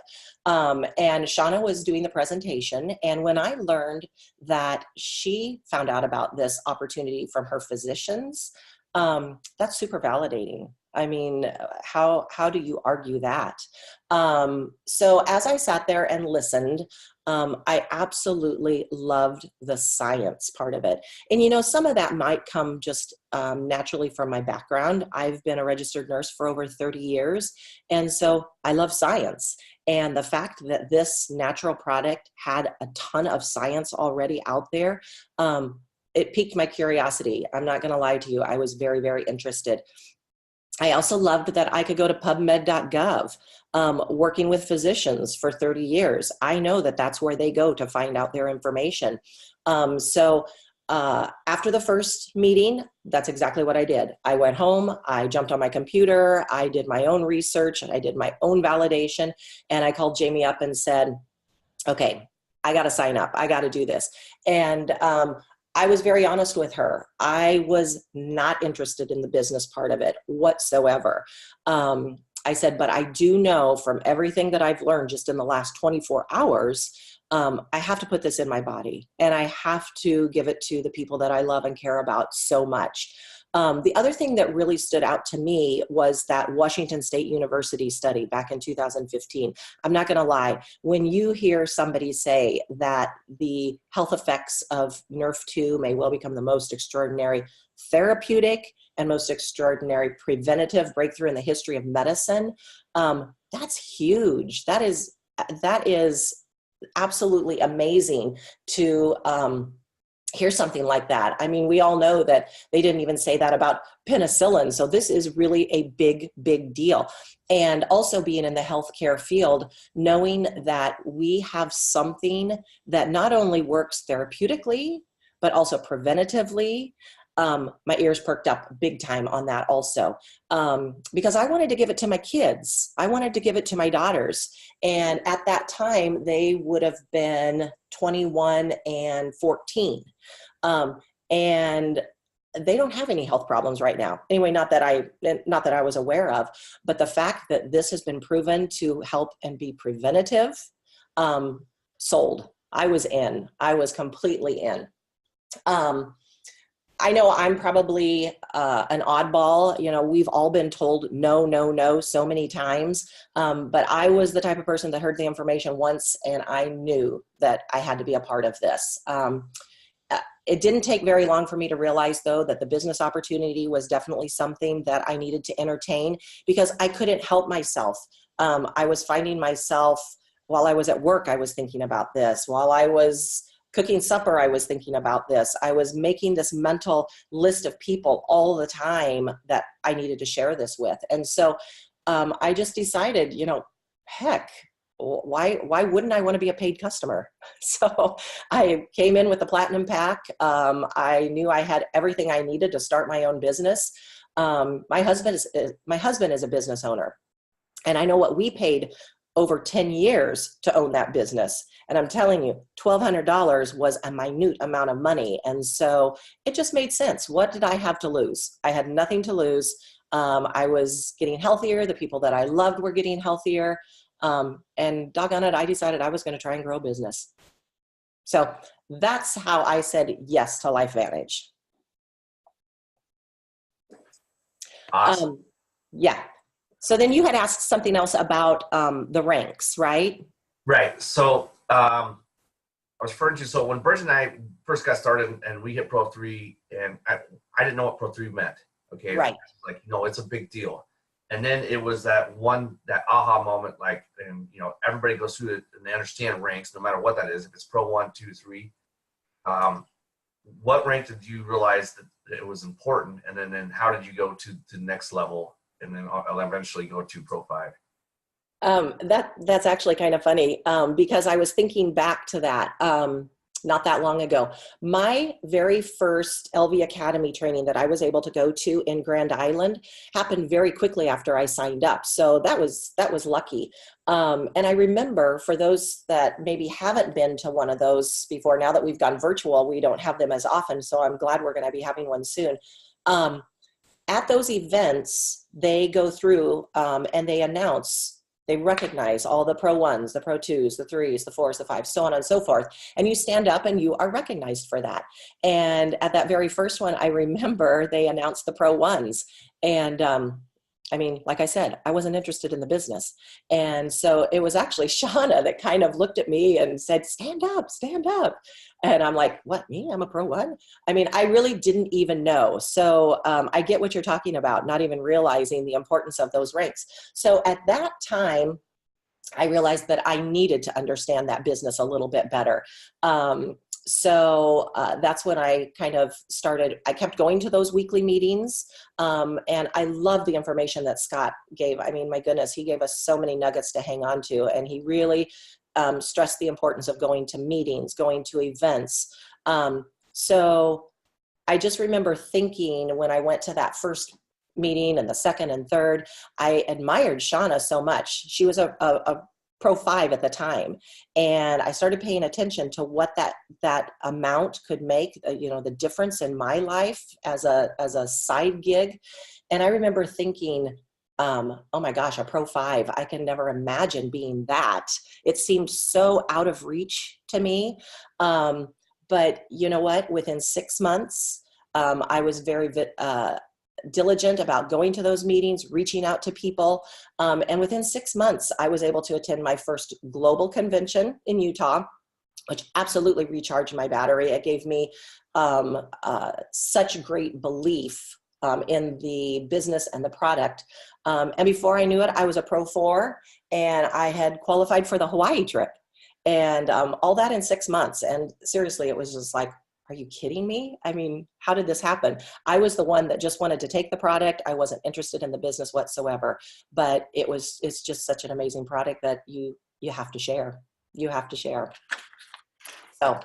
And Shauna was doing the presentation. And when I learned that she found out about this opportunity from her physicians, that's super validating. I mean, how do you argue that? So as I sat there and listened, I absolutely loved the science part of it. And, you know, some of that might come just naturally from my background. I've been a registered nurse for over 30 years. And so I love science. And the fact that this natural product had a ton of science already out there, it piqued my curiosity. I'm not going to lie to you. I was very interested. I also loved that I could go to PubMed.gov, working with physicians for 30 years. I know that that's where they go to find out their information. So after the first meeting, that's exactly what I did. I went home, I jumped on my computer, I did my own research, and I did my own validation. And I called Jamie up and said, okay, I got to sign up. I got to do this. And I was very honest with her. I was not interested in the business part of it whatsoever. I said, but I do know from everything that I've learned just in the last 24 hours, I have to put this in my body, and I have to give it to the people that I love and care about so much. The other thing that really stood out to me was that Washington State University study back in 2015. I'm not going to lie, when you hear somebody say that the health effects of Nrf2 may well become the most extraordinary therapeutic and most extraordinary preventative breakthrough in the history of medicine, that's huge. That is absolutely amazing to hear something like that. I mean, we all know that they didn't even say that about penicillin. So this is really a big, big deal. And also being in the healthcare field, knowing that we have something that not only works therapeutically, but also preventatively. My ears perked up big time on that also, because I wanted to give it to my kids. I wanted to give it to my daughters. And at that time, they would have been 21 and 14. And they don't have any health problems right now. Anyway, not that I was aware of, but the fact that this has been proven to help and be preventative, sold. I was in. I was completely in. I know I'm probably an oddball. You know, we've all been told no, no, no so many times. But I was the type of person that heard the information once, and I knew that I had to be a part of this. It didn't take very long for me to realize, though, that the business opportunity was definitely something that I needed to entertain, because I couldn't help myself. I was finding myself, while I was at work, I was thinking about this. While I was cooking supper, I was thinking about this. I was making this mental list of people all the time that I needed to share this with. And so I just decided, you know, heck, why wouldn't I want to be a paid customer? So I came in with the Platinum Pack. I knew I had everything I needed to start my own business. My husband is a business owner, and I know what we paid over 10 years to own that business. And I'm telling you, $1,200 was a minute amount of money. And so it just made sense. What did I have to lose? I had nothing to lose. I was getting healthier. The people that I loved were getting healthier. And doggone it, I decided I was going to try and grow a business. So that's how I said yes to LifeVantage. Awesome. Yeah. So then you had asked something else about the ranks, right? Right. So I was referring to, so when Bridget and I first got started and we hit Pro 3, and I didn't know what Pro 3 meant. Okay. Right. Like, no, it's a big deal. And then it was that aha moment, like, and everybody goes through it and they understand ranks, no matter what that is. If it's Pro 1, 2, 3, what rank did you realize that it was important? And then how did you go to the next level? And then I'll eventually go to Pro 5. That's actually kind of funny, because I was thinking back to that not that long ago. My very first LV Academy training that I was able to go to in Grand Island happened very quickly after I signed up. So that was lucky. And I remember, for those that maybe haven't been to one of those before, now that we've gone virtual, we don't have them as often. So I'm glad we're going to be having one soon. At those events, they go through and they recognize all the Pro 1s, the Pro 2s, the 3s, the 4s, the 5s, so on and so forth. And you stand up and you are recognized for that. And at that very first one, I remember they announced the Pro 1s. And I mean, like I said, I wasn't interested in the business. And so it was actually Shauna that kind of looked at me and said, stand up, stand up. And I'm like, what, me? I'm a Pro 1? I mean, I really didn't even know. So I get what you're talking about, not even realizing the importance of those ranks. So at that time, I realized that I needed to understand that business a little bit better. So that's when I kind of started. I kept going to those weekly meetings, and I love the information that Scott gave. I mean, my goodness, he gave us so many nuggets to hang on to, and he really stressed the importance of going to meetings, going to events. So I just remember thinking, when I went to that first meeting and the second and third, I admired Shauna so much. She was a Pro 5 at the time. And I started paying attention to what that amount could make, the difference in my life as a side gig. And I remember thinking, oh my gosh, a Pro 5, I can never imagine being that. It seemed so out of reach to me. But you know what? Within 6 months, I was very diligent about going to those meetings, reaching out to people. And within 6 months, I was able to attend my first global convention in Utah, which absolutely recharged my battery. It gave me such great belief in the business and the product. And before I knew it, I was a Pro 4 and I had qualified for the Hawaii trip, and all that in 6 months. And seriously, it was just like, are you kidding me? I mean, how did this happen? I was the one that just wanted to take the product. I wasn't interested in the business whatsoever, but it's just such an amazing product that you have to share. You have to share. So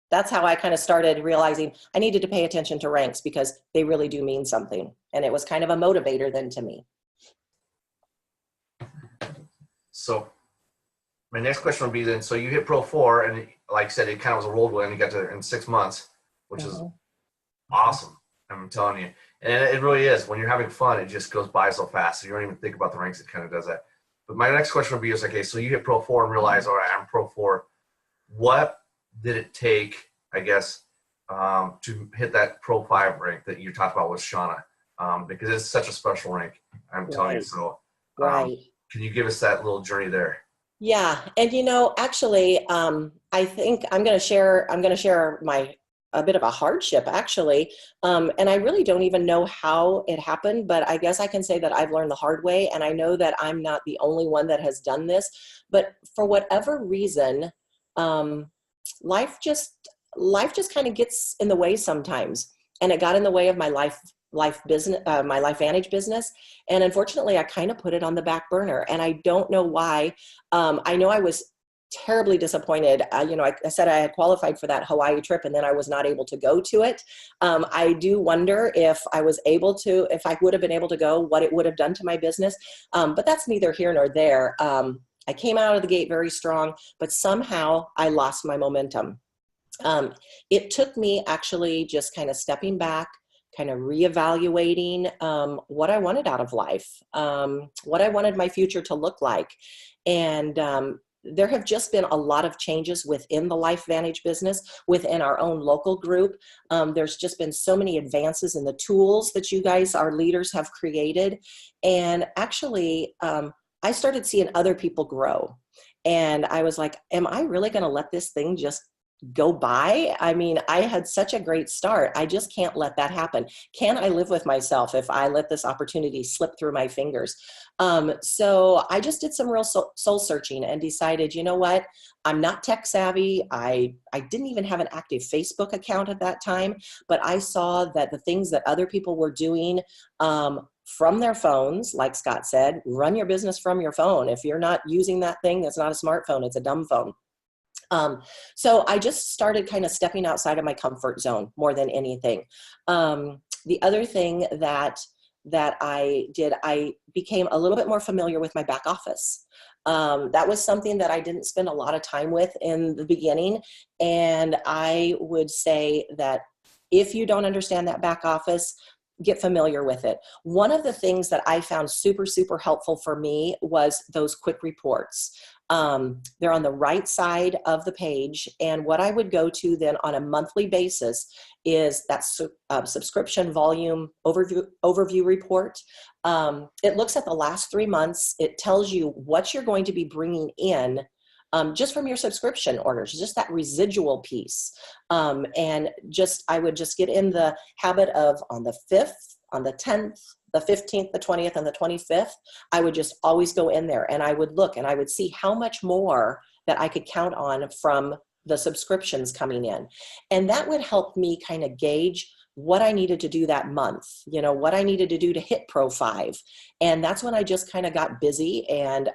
that's how I kind of started realizing I needed to pay attention to ranks because they really do mean something. And it was kind of a motivator then to me. So my next question would be then, so you hit Pro 4 and like I said, it kind of was a whirlwind. You got to in 6 months, which is awesome. I'm telling you. And it really is. When you're having fun, it just goes by so fast. So you don't even think about the ranks. It kind of does that. But my next question would be is, okay, so you hit Pro 4 and realize, all right, I'm Pro 4. What did it take, I guess, to hit that Pro 5 rank that you talked about with Shauna? Because it's such a special rank, I'm telling you. So can you give us that little journey there? Yeah. And actually, I think I'm going to share a bit of a hardship actually. And I really don't even know how it happened, but I guess I can say that I've learned the hard way. And I know that I'm not the only one that has done this, but for whatever reason, life just kind of gets in the way sometimes. And it got in the way of my life business, my LifeVantage business. And unfortunately, I kind of put it on the back burner, and I don't know why. I know I was terribly disappointed. I said I had qualified for that Hawaii trip, and then I was not able to go to it. I do wonder if I would have been able to go, what it would have done to my business. But that's neither here nor there. I came out of the gate very strong, but somehow I lost my momentum. It took me actually just kind of stepping back, kind of reevaluating what I wanted out of life, what I wanted my future to look like. And there have just been a lot of changes within the LifeVantage business, within our own local group. There's just been so many advances in the tools that you guys, our leaders, have created. And actually, I started seeing other people grow. And I was like, am I really going to let this thing just go by? I mean, I had such a great start. I just can't let that happen. Can I live with myself if I let this opportunity slip through my fingers? So I just did some real soul searching and decided, you know what? I'm not tech savvy. I didn't even have an active Facebook account at that time, but I saw that the things that other people were doing from their phones, like Scott said, run your business from your phone. If you're not using that thing, that's not a smartphone, it's a dumb phone. So I just started kind of stepping outside of my comfort zone more than anything. The other thing that I did, I became a little bit more familiar with my back office. That was something that I didn't spend a lot of time with in the beginning. And I would say that if you don't understand that back office, get familiar with it. One of the things that I found super, super helpful for me was those quick reports. They're on the right side of the page. And what I would go to then on a monthly basis is that subscription volume overview report. It looks at the last 3 months. It tells you what you're going to be bringing in just from your subscription orders, just that residual piece. And I would just get in the habit of on the 5th, on the 10th, the 15th, the 20th, and the 25th, I would just always go in there and I would look and I would see how much more that I could count on from the subscriptions coming in. And that would help me kind of gauge what I needed to do that month, what I needed to do to hit Pro 5. And that's when I just kind of got busy. And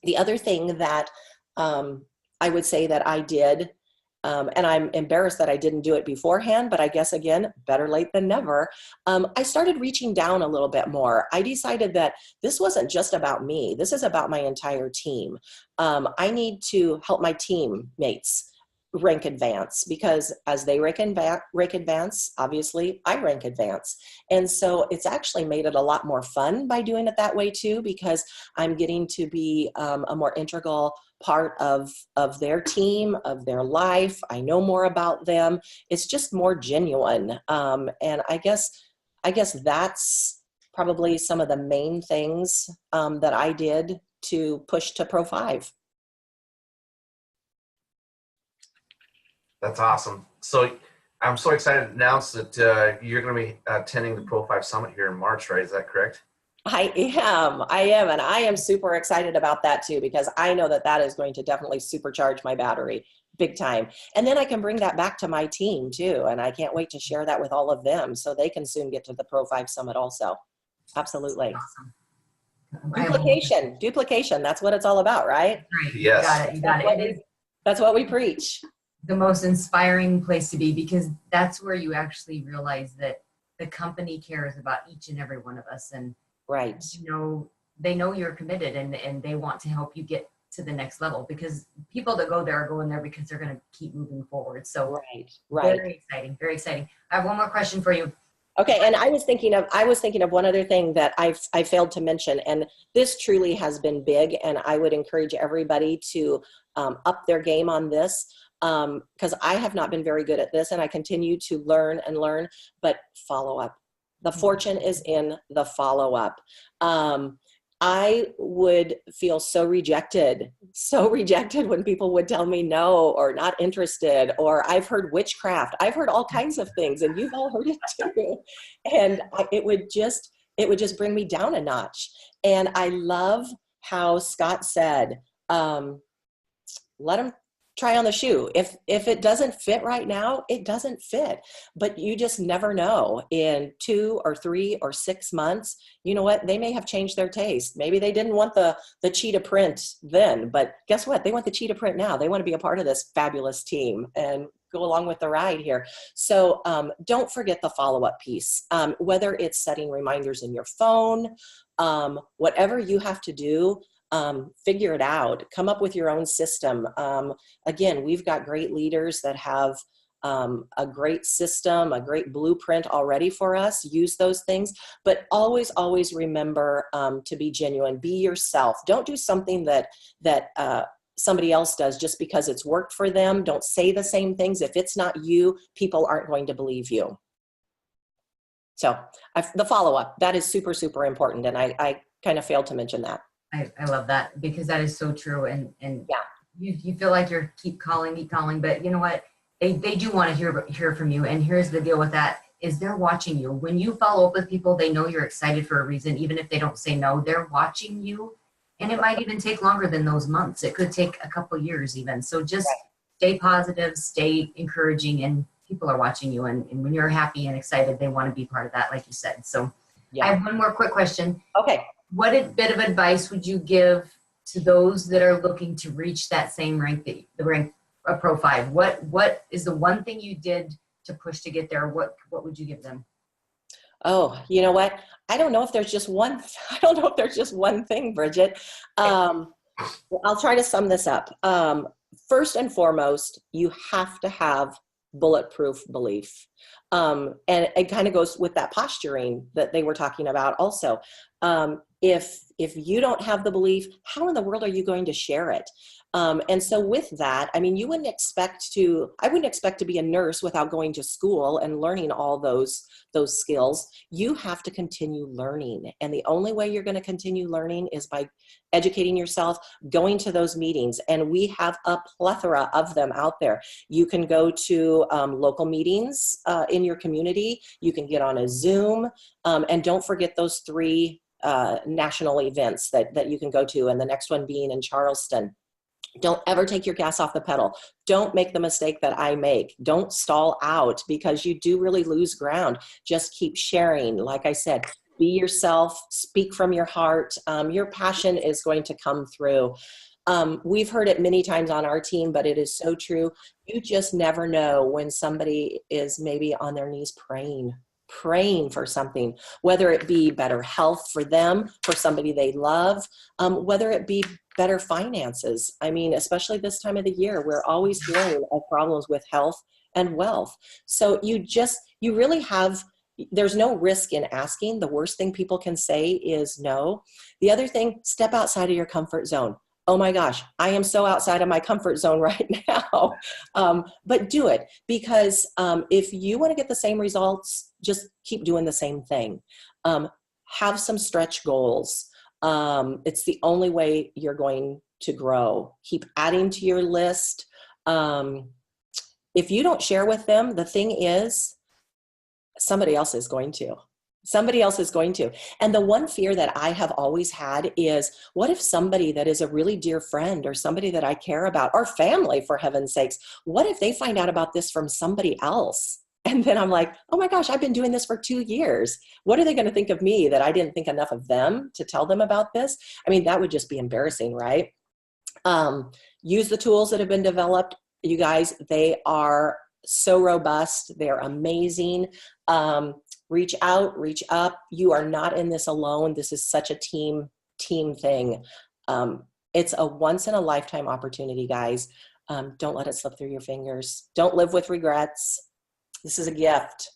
the other thing that I would say that I did, and I'm embarrassed that I didn't do it beforehand, but I guess, again, better late than never. I started reaching down a little bit more. I decided that this wasn't just about me. This is about my entire team. I need to help my teammates rank advance, because as they rank advance, obviously I rank advance. And so it's actually made it a lot more fun by doing it that way too, because I'm getting to be a more integral part of their team, of their life. I know more about them. It's just more genuine. And I guess that's probably some of the main things that I did to push to Pro 5. That's awesome. So I'm so excited to announce that you're going to be attending the Pro 5 Summit here in March, right? Is that correct? I am, and I am super excited about that too, because I know that is going to definitely supercharge my battery big time. And then I can bring that back to my team too. And I can't wait to share that with all of them so they can soon get to the Pro 5 Summit also. Absolutely. Awesome. Duplication. That's what it's all about, right? Right. Yes. You got it. That's what we preach. The most inspiring place to be, because that's where you actually realize that the company cares about each and every one of us, and Right. they know you're committed, and they want to help you get to the next level, because people that go there are going there because they're going to keep moving forward. So Right. very exciting, very exciting. I have one more question for you. Okay, and I was thinking of one other thing that I failed to mention, and this truly has been big, and I would encourage everybody to up their game on this, because I have not been very good at this, and I continue to learn and learn, but follow up. The fortune is in the follow up. I would feel so rejected when people would tell me no, or not interested, or I've heard witchcraft. I've heard all kinds of things, and you've all heard it too. And it would just bring me down a notch. And I love how Scott said, let them try on the shoe. If it doesn't fit right now, it doesn't fit. But you just never know. In 2 or 3 or 6 months, you know what? They may have changed their taste. Maybe they didn't want the cheetah print then, but guess what? They want the cheetah print now. They want to be a part of this fabulous team and go along with the ride here. So don't forget the follow-up piece. Whether it's setting reminders in your phone, whatever you have to do, figure it out. Come up with your own system. Again, we've got great leaders that have a great system, a great blueprint already for us. Use those things, but always, always remember to be genuine. Be yourself. Don't do something that somebody else does just because it's worked for them. Don't say the same things. If it's not you, people aren't going to believe you. So the follow-up, that is super, super important. And I kind of failed to mention that. I love that, because that is so true. And yeah, you feel like you're keep calling, but you know what? They do want to hear from you. And here's the deal with that, is they're watching you. When you follow up with people, they know you're excited for a reason. Even if they don't say no, they're watching you. And it might even take longer than those months. It could take a couple years even. So just stay positive, stay encouraging, and people are watching you. And when you're happy and excited, they want to be part of that, like you said. So yeah. I have one more quick question. Okay. What bit of advice would you give to those that are looking to reach that same rank, the rank of Pro 5? What is the one thing you did to push to get there? What would you give them? Oh, you know what? I don't know if there's just one thing, Bridget. I'll try to sum this up. First and foremost, you have to have bulletproof belief. And it kind of goes with that posturing that they were talking about also. If you don't have the belief, how in the world are you going to share it? And so with that, I mean, I wouldn't expect to be a nurse without going to school and learning all those skills. You have to continue learning. And the only way you're going to continue learning is by educating yourself, going to those meetings. And we have a plethora of them out there. You can go to local meetings in your community. You can get on a Zoom. And don't forget those 3 national events that you can go to, and the next one being in Charleston. Don't ever take your gas off the pedal. Don't make the mistake that I make. Don't stall out, because you do really lose ground. Just keep sharing. Like I said, be yourself, speak from your heart. Your passion is going to come through. We've heard it many times on our team, but it is so true. You just never know when somebody is maybe on their knees praying for something, whether it be better health for them, for somebody they love, whether it be better finances. I mean, especially this time of the year, we're always hearing of problems with health and wealth. So you really have, there's no risk in asking. The worst thing people can say is no. The other thing, step outside of your comfort zone. oh my gosh, I am so outside of my comfort zone right now. But do it, because if you want to get the same results, just keep doing the same thing. Have some stretch goals. It's the only way you're going to grow. Keep adding to your list. If you don't share with them, the thing is, somebody else is going to. Somebody else is going to. And the one fear that I have always had is, what if somebody that is a really dear friend or somebody that I care about, or family for heaven's sakes, what if they find out about this from somebody else? And then I'm like, oh my gosh, I've been doing this for 2 years. What are they going to think of me, that I didn't think enough of them to tell them about this? I mean, that would just be embarrassing, right? Use the tools that have been developed. You guys, they are so robust. They're amazing. Reach out, reach up. You are not in this alone. This is such a team thing. It's a once in a lifetime opportunity, guys. Don't let it slip through your fingers. Don't live with regrets. This is a gift.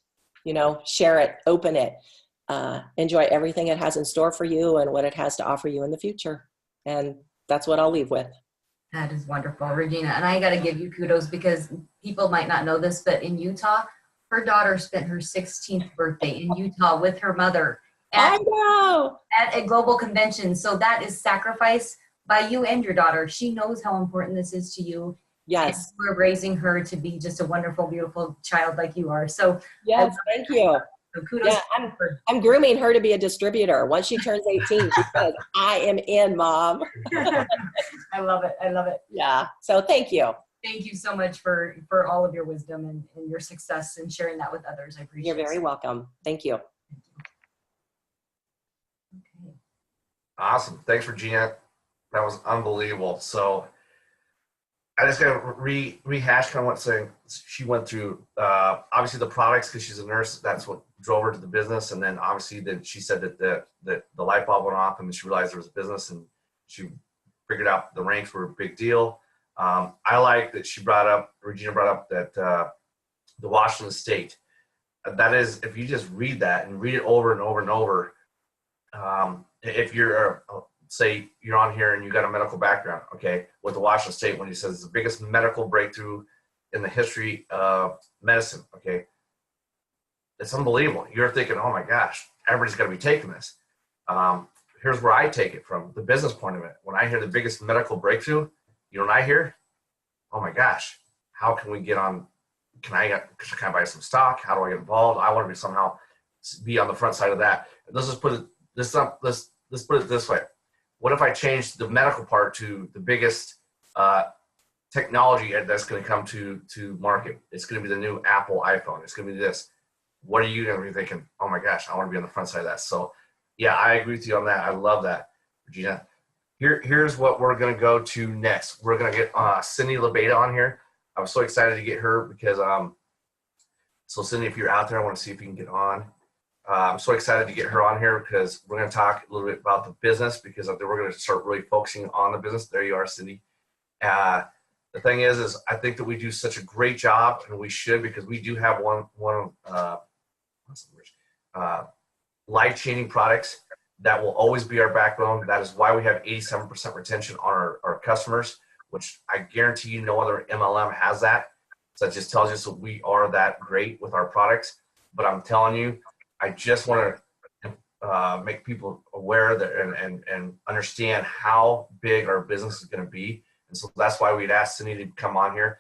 Share it, open it, enjoy everything it has in store for you and what it has to offer you in the future. And that's what I'll leave with. That is wonderful, Regina. And I got to give you kudos, because people might not know this, but in Utah, her daughter spent her 16th birthday in Utah with her mother I know. at a global convention. So that is sacrifice by you and your daughter. She knows how important this is to you. Yes. And we're raising her to be just a wonderful, beautiful child like you are. So Yes. Thank you. so kudos. Yeah, I'm grooming her to be a distributor. Once she turns 18, she says, I am in, Mom. I love it. I love it. Yeah. So thank you. Thank you so much for all of your wisdom and your success and sharing that with others. I appreciate it. You're very welcome. Thank you. Okay. Awesome. Thanks, Regina. That was unbelievable. So I just got to rehash kind of what she went through. Obviously, the products, because she's a nurse, that's what drove her to the business. And then obviously, then she said that the light bulb went off, and then she realized there was a business, and she figured out the ranks were a big deal. I like that Regina brought up that the Washington State. That is, if you just read that and read it over and over and over, if you're say you're on here and you got a medical background, okay, with the Washington State, when he says it's the biggest medical breakthrough in the history of medicine, okay, it's unbelievable. You're thinking, oh my gosh, everybody's got to be taking this. Here's where I take it from the business point of it. When I hear the biggest medical breakthrough, you know what I hear? Oh my gosh, how can we get on? Can I buy some stock? How do I get involved? I want to be somehow be on the front side of that. Let's just put it let's put it this way. What if I change the medical part to the biggest technology that's going to come to market? It's going to be the new Apple iPhone. It's going to be this. What are you going to be thinking? Oh my gosh, I want to be on the front side of that. So yeah, I agree with you on that. I love that, Regina. Here's what we're going to go to next. We're going to get Cindy LaBeta on here. I was so excited to get her because, so Cindy, if you're out there, I want to see if you can get on. I'm so excited to get her on here because we're going to talk a little bit about the business, because we're going to start really focusing on the business. There you are, Cindy. The thing is I think that we do such a great job, and we should, because we do have one life-changing products that will always be our backbone. That is why we have 87% retention on our customers, which I guarantee you no other MLM has that. So that just tells you that we are that great with our products. But I'm telling you, I just want to make people aware that and understand how big our business is going to be. And so that's why we'd asked Cindy to come on here.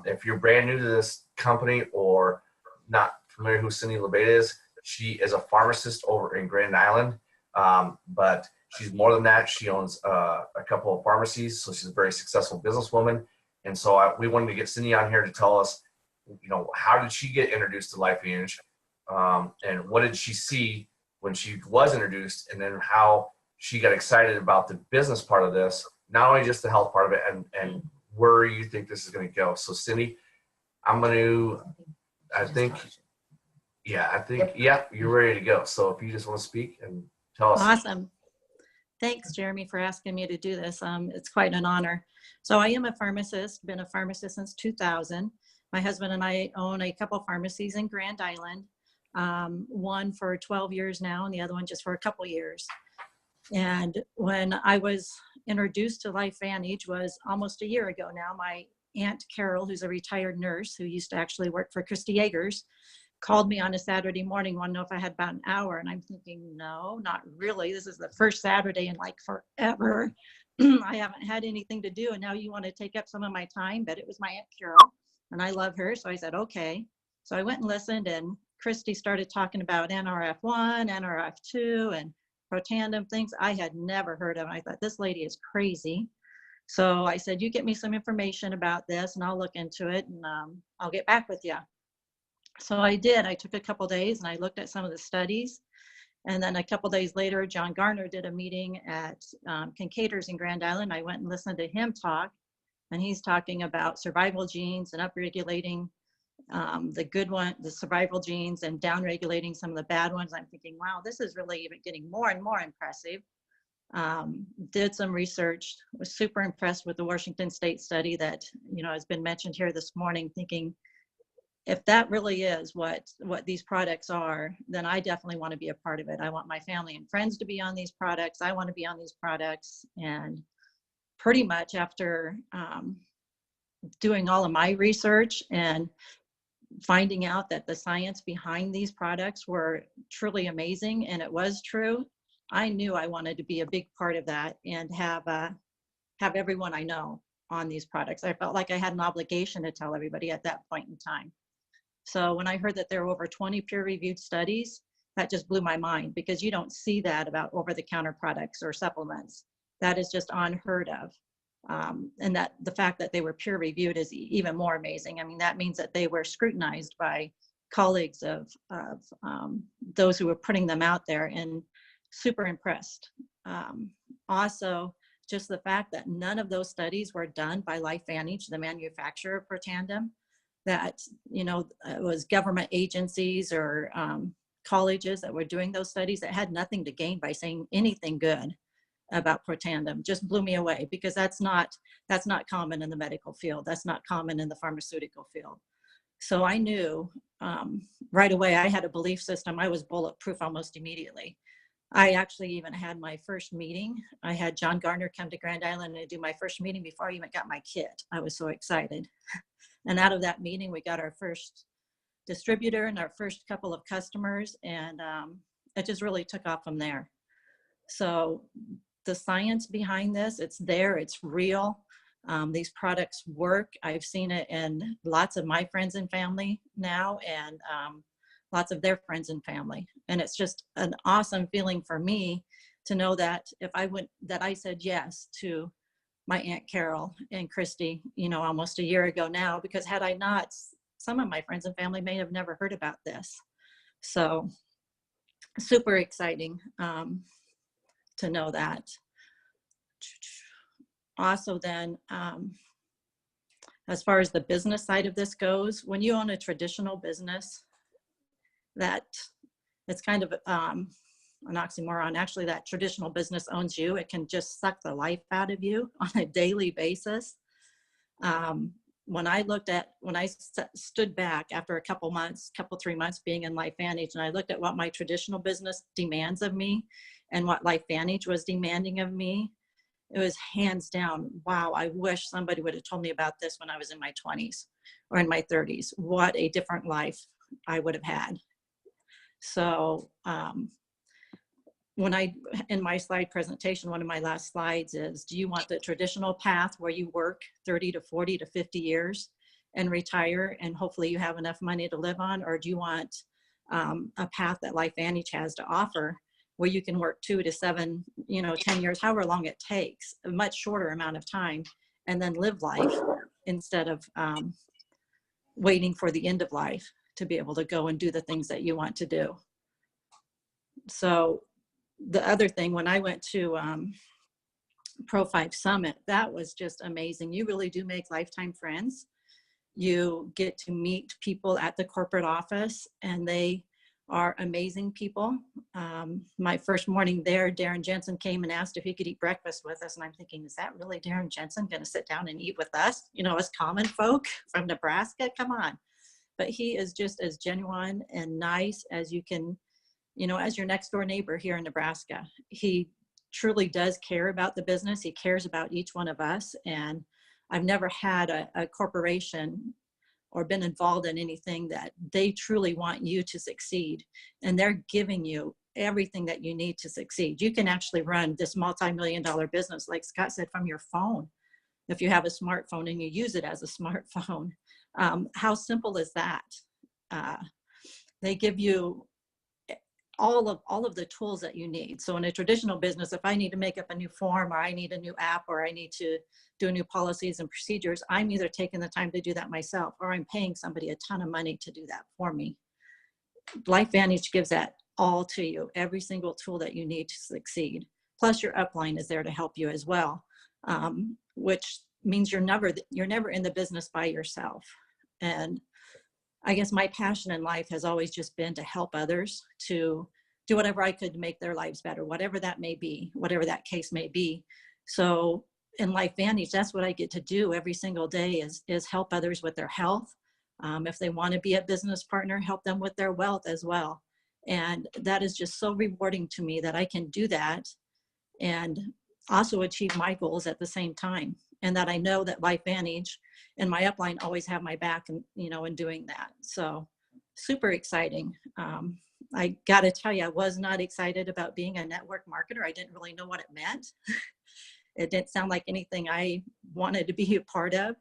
If you're brand new to this company or not familiar who Cindy LaBeta is, she is a pharmacist over in Grand Island. But she's more than that. She owns a couple of pharmacies, so she's a very successful businesswoman. And so we wanted to get Cindy on here to tell us, how did she get introduced to LifeVantage, and what did she see when she was introduced, and then how she got excited about the business part of this, not only just the health part of it, and where you think this is going to go. So Cindy, I think you're ready to go. So if you just want to speak and tell us. Awesome. Thanks, Jeremy, for asking me to do this. It's quite an honor. So I am a pharmacist, been a pharmacist since 2000. My husband and I own a couple pharmacies in Grand Island, one for 12 years now, and the other one just for a couple years. And when I was introduced to LifeVantage was almost a year ago now. My Aunt Carol, who's a retired nurse who used to actually work for Christy Yeagers, called me on a Saturday morning, wanted to know if I had about an hour. And I'm thinking, no, not really. This is the first Saturday in like forever. I haven't had anything to do. And now you want to take up some of my time. But it was my Aunt Carol and I love her. So I said, okay. So I went and listened, and Christy started talking about NRF1, NRF2, and Protandim, things I had never heard of. I thought, this lady is crazy. So I said, you get me some information about this and I'll look into it, and I'll get back with you. So I did. I took a couple days and I looked at some of the studies. And then a couple days later, John Garner did a meeting at Kincaider's in Grand Island. I went and listened to him talk, and he's talking about survival genes and upregulating the good one, the survival genes, and downregulating some of the bad ones. I'm thinking, wow, this is really even getting more and more impressive. Did some research, was super impressed with the Washington State study that, you know, has been mentioned here this morning, thinking if that really is what these products are, then I definitely want to be a part of it. I want my family and friends to be on these products. I want to be on these products. And pretty much after doing all of my research and finding out that the science behind these products were truly amazing, and it was true, I knew I wanted to be a big part of that and have everyone I know on these products. I felt like I had an obligation to tell everybody at that point in time. So when I heard that there were over 20 peer-reviewed studies, that just blew my mind, because you don't see that about over-the-counter products or supplements. That is just unheard of. And that the fact that they were peer-reviewed is even more amazing. I mean, that means that they were scrutinized by colleagues of those who were putting them out there, and super impressed. Also, just the fact that none of those studies were done by LifeVantage, the manufacturer of Protandim, that, you know, it was government agencies or colleges that were doing those studies that had nothing to gain by saying anything good about Protandim, just blew me away, because that's not common in the medical field. That's not common in the pharmaceutical field. So I knew right away I had a belief system. I was bulletproof almost immediately. I actually even had my first meeting. I had John Garner come to Grand Island and do my first meeting before I even got my kit. I was so excited. And out of that meeting, we got our first distributor and our first couple of customers, and it just really took off from there. So the science behind this, it's there, it's real. These products work. I've seen it in lots of my friends and family now, and lots of their friends and family. And it's just an awesome feeling for me to know that that I said yes to my Aunt Carol and Christy, you know, almost a year ago now, because had I not, some of my friends and family may have never heard about this. So super exciting to know that. Also then, as far as the business side of this goes, when you own a traditional business, that it's kind of an oxymoron. Actually, that traditional business owns you. It can just suck the life out of you on a daily basis. When I stood back after a couple 3 months being in LifeVantage, and I looked at what my traditional business demands of me and what LifeVantage was demanding of me, it was hands down, wow, I wish somebody would have told me about this when I was in my 20s or in my 30s. What a different life I would have had. So in my slide presentation, one of my last slides is, do you want the traditional path where you work 30 to 40 to 50 years and retire and hopefully you have enough money to live on? Or do you want a path that LifeVantage has to offer, where you can work 2 to 7, 10 years, however long it takes, a much shorter amount of time, and then live life instead of waiting for the end of life to be able to go and do the things that you want to do. So the other thing, when I went to Pro5 Summit, that was just amazing. You really do make lifetime friends. You get to meet people at the corporate office, and they are amazing people. My first morning there, Darren Jensen came and asked if he could eat breakfast with us. And I'm thinking, is that really Darren Jensen going to sit down and eat with us? You know, as common folk from Nebraska, come on. But he is just as genuine and nice as you can, as your next door neighbor here in Nebraska. He truly does care about the business. He cares about each one of us. And I've never had a corporation or been involved in anything that they truly want you to succeed. And they're giving you everything that you need to succeed. You can actually run this multi-million-dollar business, like Scott said, from your phone. If you have a smartphone and you use it as a smartphone, how simple is that? They give you all of the tools that you need. So in a traditional business, if I need to make up a new form, or I need a new app, or I need to do new policies and procedures, I'm either taking the time to do that myself, or I'm paying somebody a ton of money to do that for me. LifeVantage gives that all to you, every single tool that you need to succeed. Plus your upline is there to help you as well, which means you're never in the business by yourself. And I guess my passion in life has always just been to help others, to do whatever I could to make their lives better, whatever that may be, whatever that case may be. So in LifeVantage, that's what I get to do every single day, is help others with their health. If they want to be a business partner, help them with their wealth as well. And that is just so rewarding to me that I can do that and also achieve my goals at the same time. And that I know that LifeVantage and my upline always have my back, and in doing that. So super exciting. I got to tell you, I was not excited about being a network marketer. I didn't really know what it meant. It didn't sound like anything I wanted to be a part of,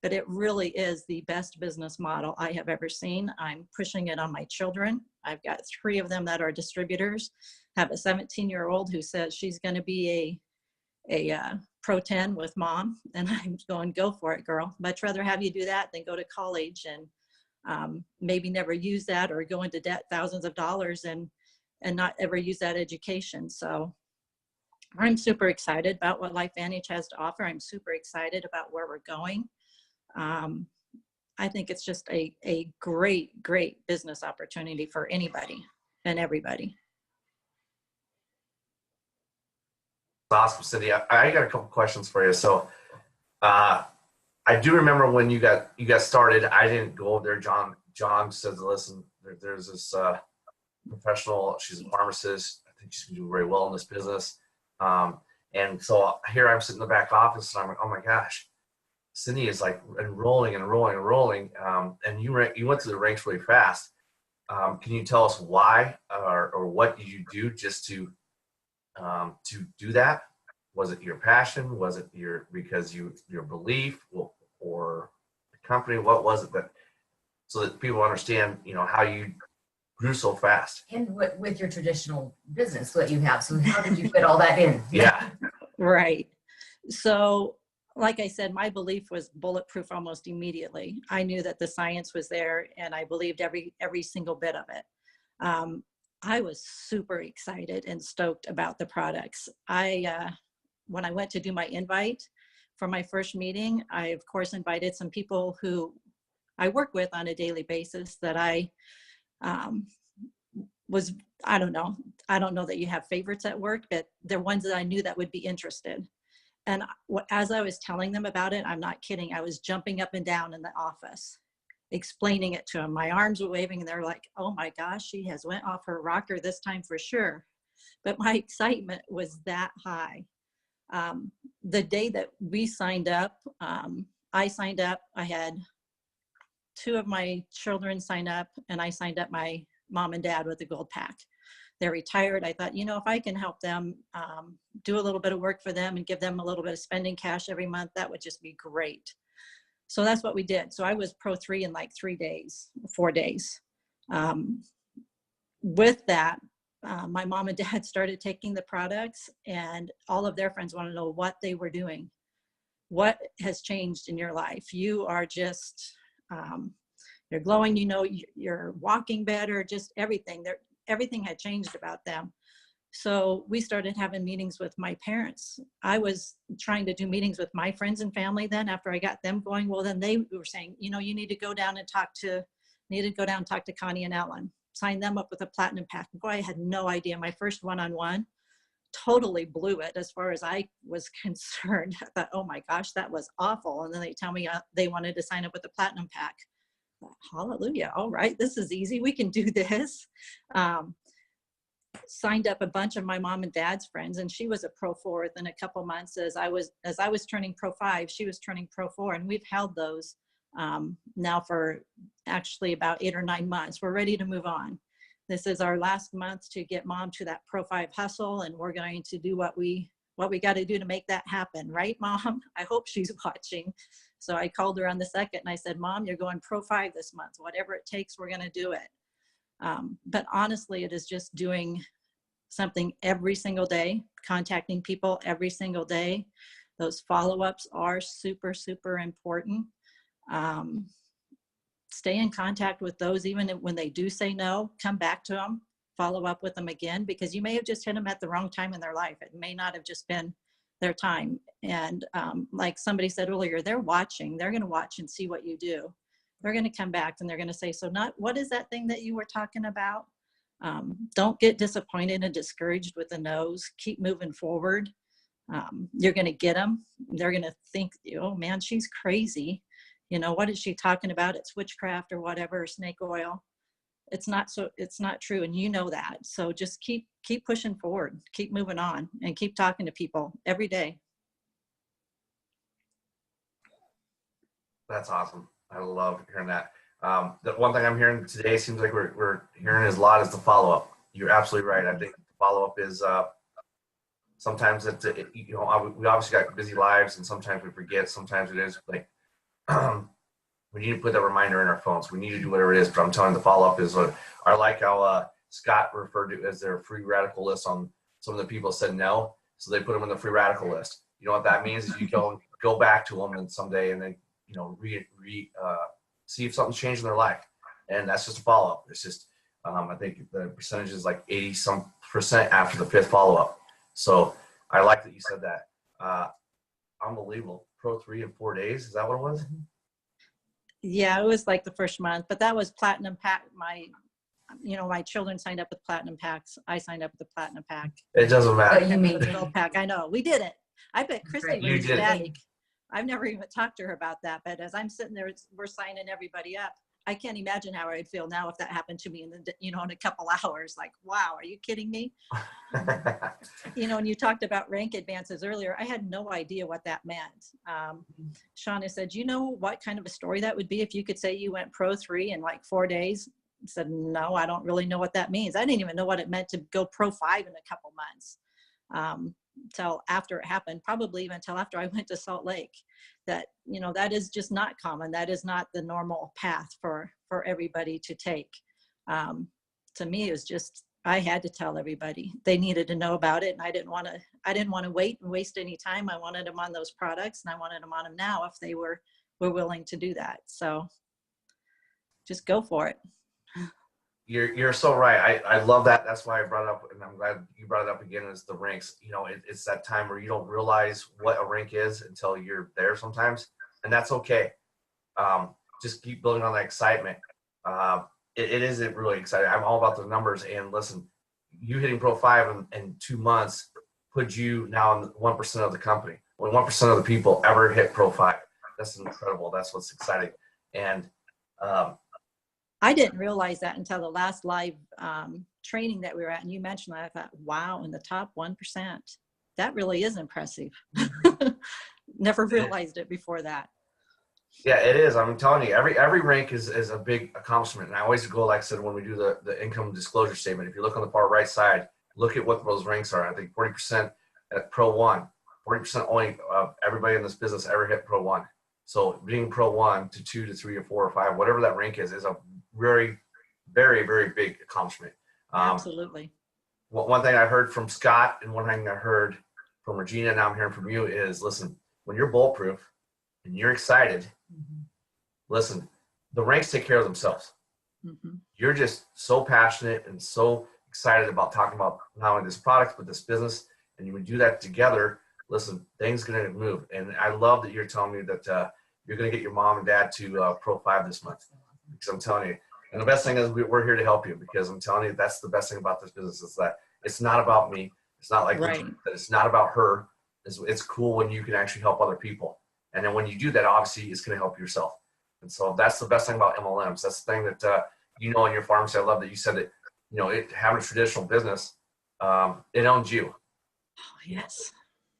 but it really is the best business model I have ever seen. I'm pushing it on my children. I've got 3 of them that are distributors. I have a 17-year-old who says she's going to be a Pro 10 with mom, and I'm going, go for it, girl. Much rather have you do that than go to college and maybe never use that, or go into debt thousands of dollars and not ever use that education. So I'm super excited about what LifeVantage has to offer. I'm super excited about where we're going. I think it's just a great business opportunity for anybody and everybody. Awesome, Cindy. I got a couple questions for you. So I do remember when you got started. I didn't go over there. John says, listen, there's this professional. She's a pharmacist. I think she's going to do very well in this business. And so here I'm sitting in the back office, and I'm like, oh my gosh, Cindy is like enrolling. And you went through the ranks really fast. Can you tell us why, or what did you do just to do that? Was it your passion? Was it your belief, or the company? What was it that, so that people understand, how you grew so fast? And with your traditional business that you have. So how did you fit all that in? Yeah. Right. So like I said, my belief was bulletproof almost immediately. I knew that the science was there, and I believed every single bit of it. I was super excited and stoked about the products. When I went to do my invite for my first meeting, I of course invited some people who I work with on a daily basis that I don't know that you have favorites at work, but they're ones that I knew that would be interested. And as I was telling them about it, I'm not kidding, I was jumping up and down in the office, explaining it to them. My arms were waving, and they're like, oh my gosh, she has went off her rocker this time for sure. But my excitement was that high. The day that we signed up, I signed up. I had 2 of my children sign up, and I signed up my mom and dad with the gold pack. They're retired. I thought, if I can help them do a little bit of work for them and give them a little bit of spending cash every month, that would just be great. So that's what we did. So I was Pro 3 in like 4 days. With that, my mom and dad started taking the products, and all of their friends want to know what they were doing. What has changed in your life? You are just, you're glowing, you're walking better, just everything. Everything had changed about them. So we started having meetings with my parents. I was trying to do meetings with my friends and family then after I got them going. Well, then they were saying, you need to go down and talk to Connie and Ellen, sign them up with a platinum pack. Boy, I had no idea. My first one-on-one totally blew it as far as I was concerned. I thought, oh my gosh, that was awful. And then they tell me they wanted to sign up with a platinum pack. Hallelujah. All right, this is easy. We can do this. signed up a bunch of my mom and dad's friends, and she was a Pro 4 within a couple months. As I was turning Pro 5, she was turning Pro 4, and we've held those now for actually about 8 or 9 months. We're ready to move on. This is our last month to get mom to that Pro 5 hustle, and we're going to do what we got to do to make that happen, right, Mom? I hope she's watching. So I called her on the 2nd and I said, Mom, you're going Pro 5 this month. Whatever it takes, we're going to do it. But honestly, it is just doing something every single day, contacting people every single day. Those follow-ups are super, super important. Stay in contact with those, even when they do say no, come back to them, follow up with them again, because you may have just hit them at the wrong time in their life. It may not have just been their time. And like somebody said earlier, they're watching. They're going to watch and see what you do. They're going to come back and they're going to say, so what is that thing that you were talking about? Don't get disappointed and discouraged with the no's. Keep moving forward. You're going to get them. They're going to think, oh man, she's crazy. You know, what is she talking about? It's witchcraft or whatever, or snake oil. It's not true. And you know that. So just keep pushing forward, keep moving on, and keep talking to people every day. That's awesome. I love hearing that. The one thing I'm hearing today seems like we're hearing a lot is the follow-up. You're absolutely right. I think the follow-up is sometimes we obviously got busy lives, and sometimes we forget. Sometimes it is like we need to put that reminder in our phones. We need to do whatever it is. But I'm telling you, the follow-up is what I like how Scott referred to as their free radical list on some of the people said no, so they put them on the free radical list. You know what that means is you go back to them and someday and then see if something's changed in their life, and that's just a follow-up. It's just I think the percentage is like 80% after the 5th follow-up. So I like that you said that. Unbelievable. Pro 3 in 4 days. Is that what it was? Yeah, it was like the first month, but that was platinum pack. My children signed up with platinum packs. I signed up with the platinum pack. It doesn't matter. But you made The gold pack. I know we did it. I bet Christy Right. was You did it. ecstatic. I've never even talked to her about that, but as I'm sitting there, we're signing everybody up. I can't imagine how I'd feel now if that happened to me in a couple hours. Like, wow, are you kidding me? And you talked about rank advances earlier. I had no idea what that meant. Shauna said, you know what kind of a story that would be if you could say you went Pro 3 in like 4 days? I said, no, I don't really know what that means. I didn't even know what it meant to go Pro 5 in a couple months. Till after it happened, probably even until after I went to Salt Lake, that that is just not common. That is not the normal path for everybody to take. To me, it was just, I had to tell everybody. They needed to know about it, and I didn't want to wait and waste any time. I wanted them on those products, and I wanted them on them now if they were willing to do that. So just go for it. You're so right. I love that. That's why I brought it up, and I'm glad you brought it up again, is the rinks. It's that time where you don't realize what a rink is until you're there sometimes, and that's okay. Just keep building on that excitement. It is really exciting. I'm all about the numbers, and listen, you hitting Pro 5 in 2 months put you now in 1% of the company. When 1% of the people ever hit Pro 5, that's incredible. That's what's exciting. And I didn't realize that until the last live training that we were at, and you mentioned that. I thought, wow, in the top 1%, that really is impressive. Never realized it before that. Yeah, it is. I'm telling you, every rank is a big accomplishment. And I always go, like I said, when we do the income disclosure statement, if you look on the far right side, look at what those ranks are. I think 40% at Pro 1, 40% only of everybody in this business ever hit Pro 1. So being Pro 1 to 2 to 3 or 4 or 5, whatever that rank is a very, very, very big accomplishment. Absolutely. One thing I heard from Scott and one thing I heard from Regina, and now I'm hearing from you, is listen, when you're bulletproof and you're excited, listen, the ranks take care of themselves. You're just so passionate and so excited about talking about not only this product, but this business. And you would do that together. Listen, things going to move. And I love that you're telling me that you're going to get your mom and dad to Pro 5 this month. Because I'm telling you, and the best thing is we're here to help you, because I'm telling you, that's the best thing about this business, is that it's not about me. It's not like Right. that. It's not about her. It's cool when you can actually help other people. And then when you do that, obviously it's going to help yourself. And so that's the best thing about MLMs. That's the thing that, in your pharmacy, I love that you said that, having a traditional business, it owns you. Oh, yes.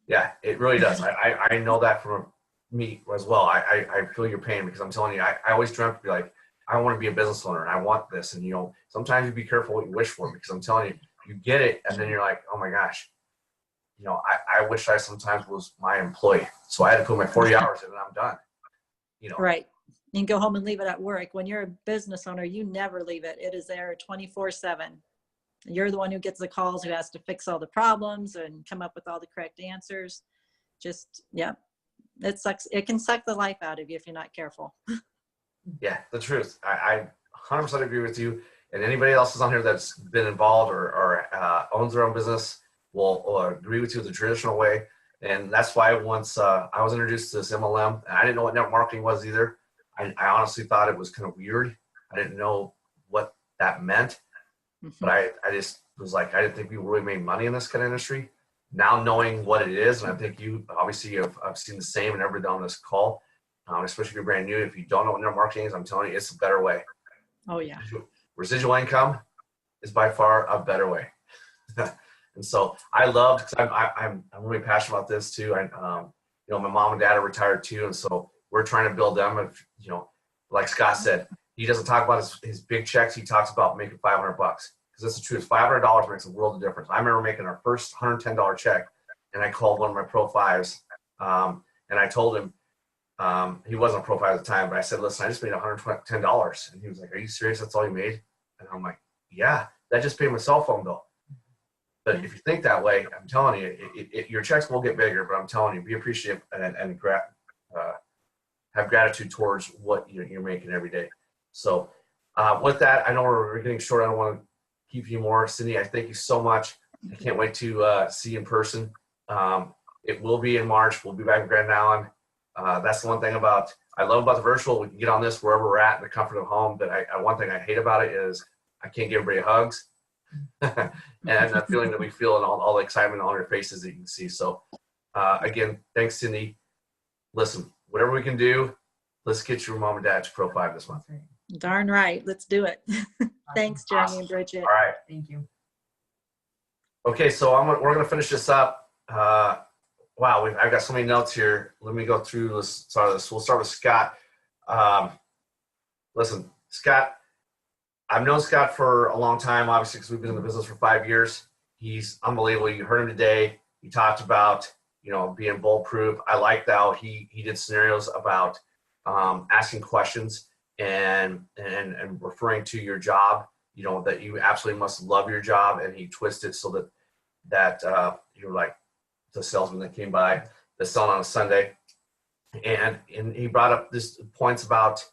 Yeah, it really does. I know that from me as well. I feel your pain because I'm telling you, I always dreamt to be like, I want to be a business owner and I want this. And, you know, sometimes you be careful what you wish for because I'm telling you, you get it. And then you're like, oh my gosh, you know, I wish I sometimes was my employee. So I had to put my 40 hours in and I'm done. You know, Right. You can go home and leave it at work. When you're a business owner, you never leave it. It is there 24/7. You're the one who gets the calls, who has to fix all the problems and come up with all the correct answers. Just, yeah, it sucks. It can suck the life out of you if you're not careful. yeah, the truth. I 100% agree with you. And anybody else is on here that's been involved or owns their own business will agree with you the traditional way. And that's why once I was introduced to this MLM, and I didn't know what network marketing was either. I honestly thought it was kind of weird. I didn't know what that meant, but I just was like, I didn't think people really made money in this kind of industry. Now knowing what it is, and I think you obviously I've seen the same and everybody on this call, especially if you're brand new. If you don't know what network marketing is, I'm telling you, it's a better way. Oh, yeah. Residual income is by far a better way. And so I love, because I'm really passionate about this too. You know, my mom and dad are retired too, and so we're trying to build them. If you know, like Scott said, he doesn't talk about his big checks. He talks about making $500 because that's the truth. $500 makes a world of difference. I remember making our first $110 check, and I called one of my Pro Fives, and I told him he wasn't a Pro Five at the time, but I said, "Listen, I just made $110," and he was like, "Are you serious? That's all you made?" And I'm like, "Yeah, that just paid my cell phone bill." But if you think that way, I'm telling you, your checks will get bigger. But I'm telling you, be appreciative and have gratitude towards what you're making every day. So with that, I know we're getting short. I don't want to keep you more. Cindy, I thank you so much. I can't wait to see you in person. It will be in March. We'll be back in Grand Island. That's the one thing I love about the virtual. We can get on this wherever we're at in the comfort of home. But one thing I hate about it is I can't give everybody hugs. And that feeling that we feel and all the excitement on our faces that you can see. So again, thanks, Cindy. Listen, whatever we can do, let's get your mom and dad to Pro 5 this month. Darn right. Let's do it. Thanks, Jeremy Awesome. and Bridget. All right. Thank you. Okay, so we're going to finish this up. Wow, I've got so many notes here. Let me go through this. We'll start with Scott. Listen, Scott, I've known Scott for a long time, obviously, because we've been in the business for 5 years. He's unbelievable. You heard him today. He talked about, being bulletproof. I liked how he did scenarios about asking questions and referring to your job, that you absolutely must love your job. And he twisted it so that you're like the salesman that came by that's selling on a Sunday. And he brought up this points about,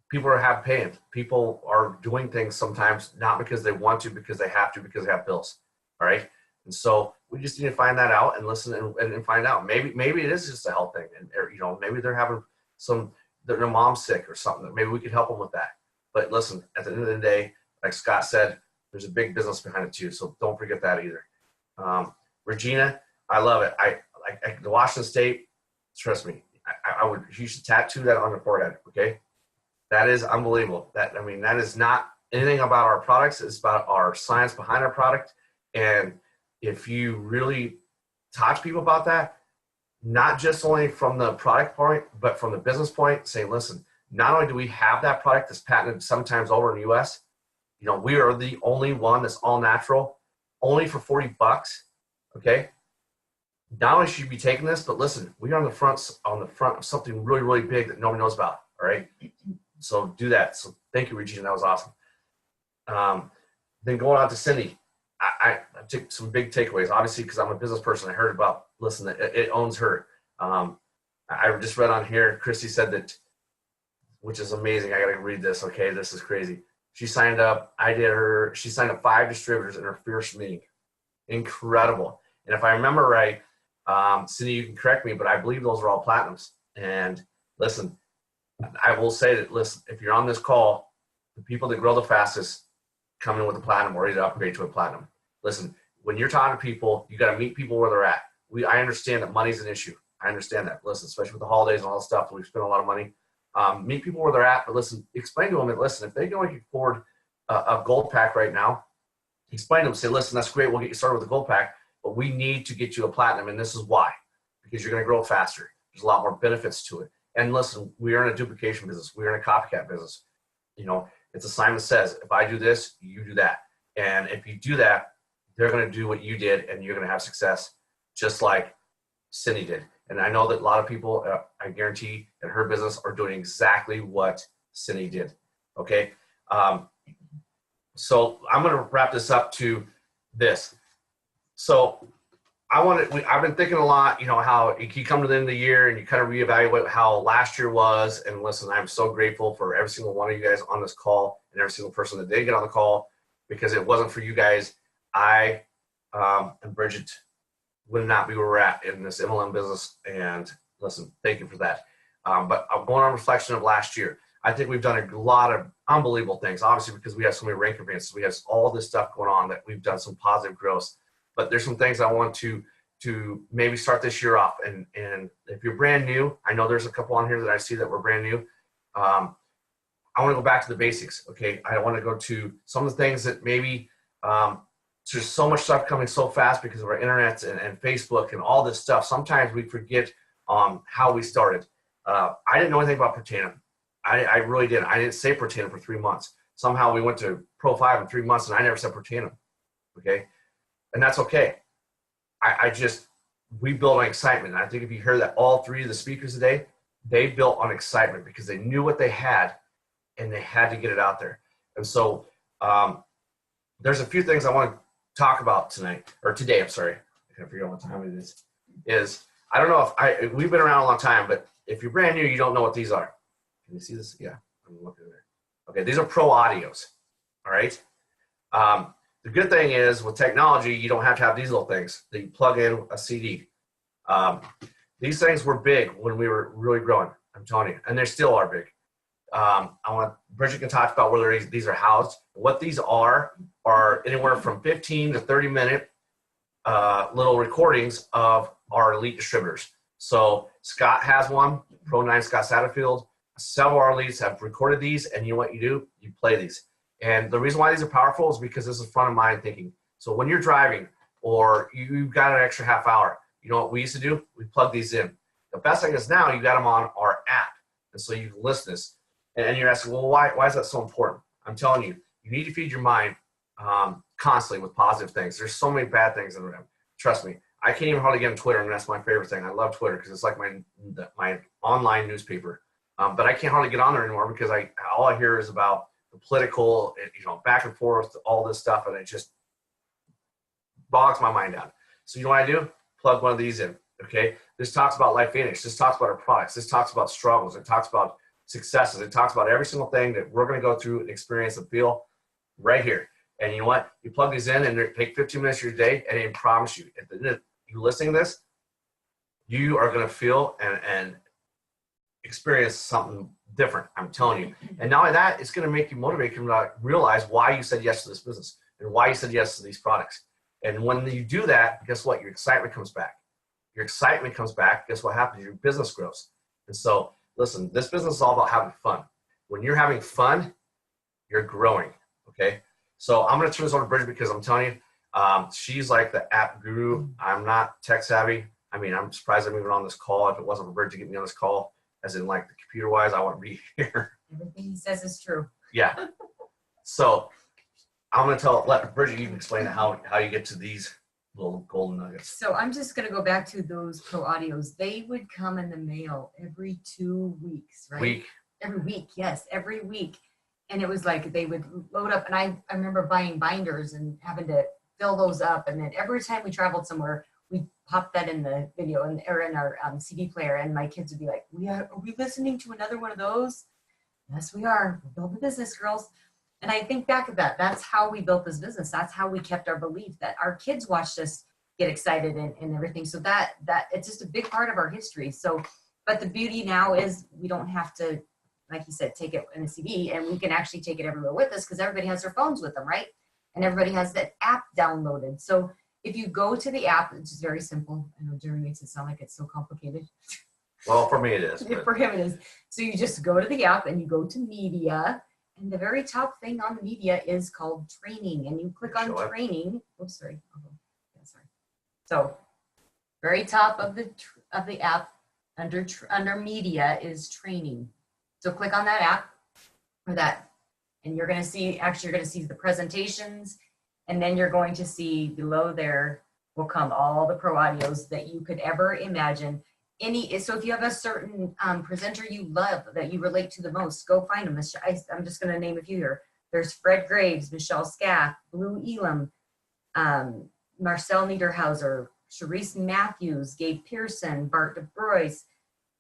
people are paying. People are doing things sometimes not because they want to, because they have to, because they have bills. All right. And so we just need to find that out and listen and find out. Maybe it is just a health thing, and maybe they're having their mom's sick or something. Maybe we could help them with that. But listen, at the end of the day, like Scott said, there's a big business behind it too. So don't forget that either. Regina, I love it. I the Washington State. Trust me, you should tattoo that on your forehead. Okay. That is unbelievable. That is not anything about our products. It's about our science behind our product. And if you really talk to people about that, not just only from the product point, but from the business point, saying, listen, not only do we have that product that's patented sometimes over in the US, we are the only one that's all natural, only for $40. Okay. Not only should you be taking this, but listen, we are on the front of something really, really big that nobody knows about. All right. So do that. So thank you, Regina. That was awesome. Then going on to Cindy, I took some big takeaways, obviously, because I'm a business person. I heard about, listen, it owns her. I just read on here, Christy said that, which is amazing. I got to read this. Okay. This is crazy. She signed up. She signed up 5 distributors in her first meeting. Incredible. And if I remember right, Cindy, you can correct me, but I believe those are all platinums. And listen, I will say that, listen, if you're on this call, the people that grow the fastest come in with a platinum or ready to upgrade to a platinum. Listen, when you're talking to people, you got to meet people where they're at. I understand that money's an issue. I understand that. Listen, especially with the holidays and all that stuff, we spend a lot of money. Meet people where they're at, but listen, explain to them that, listen, if they can afford a gold pack right now, explain to them, say, listen, that's great. We'll get you started with a gold pack, but we need to get you a platinum. And this is why, because you're going to grow faster. There's a lot more benefits to it. And listen, we are in a duplication business. We're in a copycat business. You know, it's a Simon Says, if I do this, you do that. And if you do that, they're going to do what you did and you're going to have success just like Cindy did. And I know that a lot of people, I guarantee, in her business are doing exactly what Cindy did. Okay. So I'm going to wrap this up to this. So I've been thinking a lot, you know, how you come to the end of the year and you kind of reevaluate how last year was. And listen, I'm so grateful for every single one of you guys on this call and every single person that did get on the call, because it wasn't for you guys, I and Bridget would not be where we're at in this MLM business. And listen, thank you for that. But I'm going on reflection of last year. I think we've done a lot of unbelievable things, obviously, because we have so many rank advances. We have all this stuff going on that we've done some positive growth. But there's some things I want to maybe start this year off. And if you're brand new, I know there's a couple on here that I see that were brand new. I want to go back to the basics. Okay. I want to go to some of the things that maybe there's so much stuff coming so fast because of our internet and Facebook and all this stuff. Sometimes we forget how we started. I didn't know anything about Protanum. I really didn't. I didn't say Protanum for 3 months. Somehow we went to Pro 5 in 3 months and I never said Protanum. Okay. And that's okay. We built on excitement. And I think if you hear that all three of the speakers today, they built on excitement because they knew what they had and they had to get it out there. And so there's a few things I want to talk about tonight, or today, I'm sorry. I can't figure out what time it is. I don't know if we've been around a long time, but if you're brand new, you don't know what these are. Can you see this? Yeah, I'm looking there. Okay, these are Pro Audios. All right. The good thing is with technology, you don't have to have these little things that you plug in a CD. These things were big when we were really growing, I'm telling you, and they still are big. Bridget can talk about where these are housed. What these are anywhere from 15 to 30 minute little recordings of our elite distributors. So Scott has one, Pro 9 Scott Satterfield. Several of our elites have recorded these, and you know what you do? You play these. And the reason why these are powerful is because this is front of mind thinking. So when you're driving or you've got an extra half hour, you know what we used to do? We plug these in. The best thing is now you got them on our app. And so you can listen to this. And you're asking, well, why is that so important? I'm telling you, you need to feed your mind constantly with positive things. There's so many bad things in the room. Trust me. I can't even hardly get on Twitter, and that's my favorite thing. I love Twitter because it's like my online newspaper. But I can't hardly get on there anymore because all I hear is about the political, back and forth, all this stuff, and it just bogs my mind down. So you know what I do? Plug one of these in, okay? This talks about Life Phoenix. This talks about our products. This talks about struggles. It talks about successes. It talks about every single thing that we're going to go through and experience and feel right here. And you know what? You plug these in and take 15 minutes of your day, and I promise you, at the end of you listening to this, you are going to feel and experience something different. I'm telling you. And not only that, it's going to make you motivated to realize why you said yes to this business and why you said yes to these products. And when you do that, guess what? Your excitement comes back. Your excitement comes back. Guess what happens? Your business grows. And so, listen, this business is all about having fun. When you're having fun, you're growing. Okay. So I'm going to turn this over to Bridget because I'm telling you, she's like the app guru. I'm not tech savvy. I mean, I'm surprised I'm even on this call. If it wasn't for Bridget to get me on this call, as in like the computer wise, I wouldn't be here. Everything he says is true. Yeah. So I'm going to let Bridget, you can explain how you get to these little golden nuggets. So I'm just going to go back to those Pro Audios. They would come in the mail every 2 weeks, right? Every week, yes, every week. And it was like they would load up. And I remember buying binders and having to fill those up. And then every time we traveled somewhere, we popped that in the video or in our CD player. And my kids would be like, are we listening to another one of those? Yes, we are. We're building a business, girls. And I think back of that. That's how we built this business. That's how we kept our belief that our kids watched us get excited and everything. So that it's just a big part of our history. So, but the beauty now is we don't have to, like you said, take it in a CD, and we can actually take it everywhere with us because everybody has their phones with them, right? And everybody has that app downloaded. So if you go to the app, it's just very simple. I know Jerry makes it sound like it's so complicated. Well, for me it is. For him it is. So you just go to the app and you go to media, And the very top thing on the media is called training, and you click on Show it. training. Oops, sorry. Yeah, sorry. So, very top of the app under media is training. So click on that app or that, and you're going to see. Actually, you're going to see the presentations, and then you're going to see below there will come all the pro audios that you could ever imagine. So if you have a certain presenter you love that you relate to the most, go find them. I'm just going to name a few here. There's Fred Graves, Michelle Scaff, Blue Elam, Marcel Niederhauser, Sharice Matthews, Gabe Pearson, Bart DeBrois,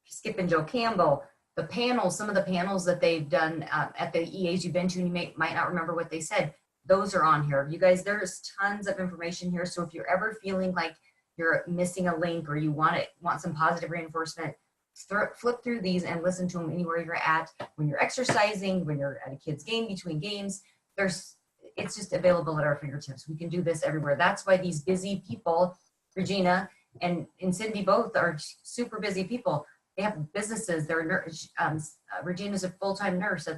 Skip and Joe Campbell. The panels, some of the panels that they've done at the EAs you've been to, and you might not remember what they said. Those are on here. You guys, there's tons of information here. So if you're ever feeling like you're missing a link or you want some positive reinforcement, flip through these and listen to them anywhere you're at. When you're exercising, when you're at a kid's game, between games, it's just available at our fingertips. We can do this everywhere. That's why these busy people, Regina and Cindy both are super busy people. They have businesses. They're Regina's a full-time nurse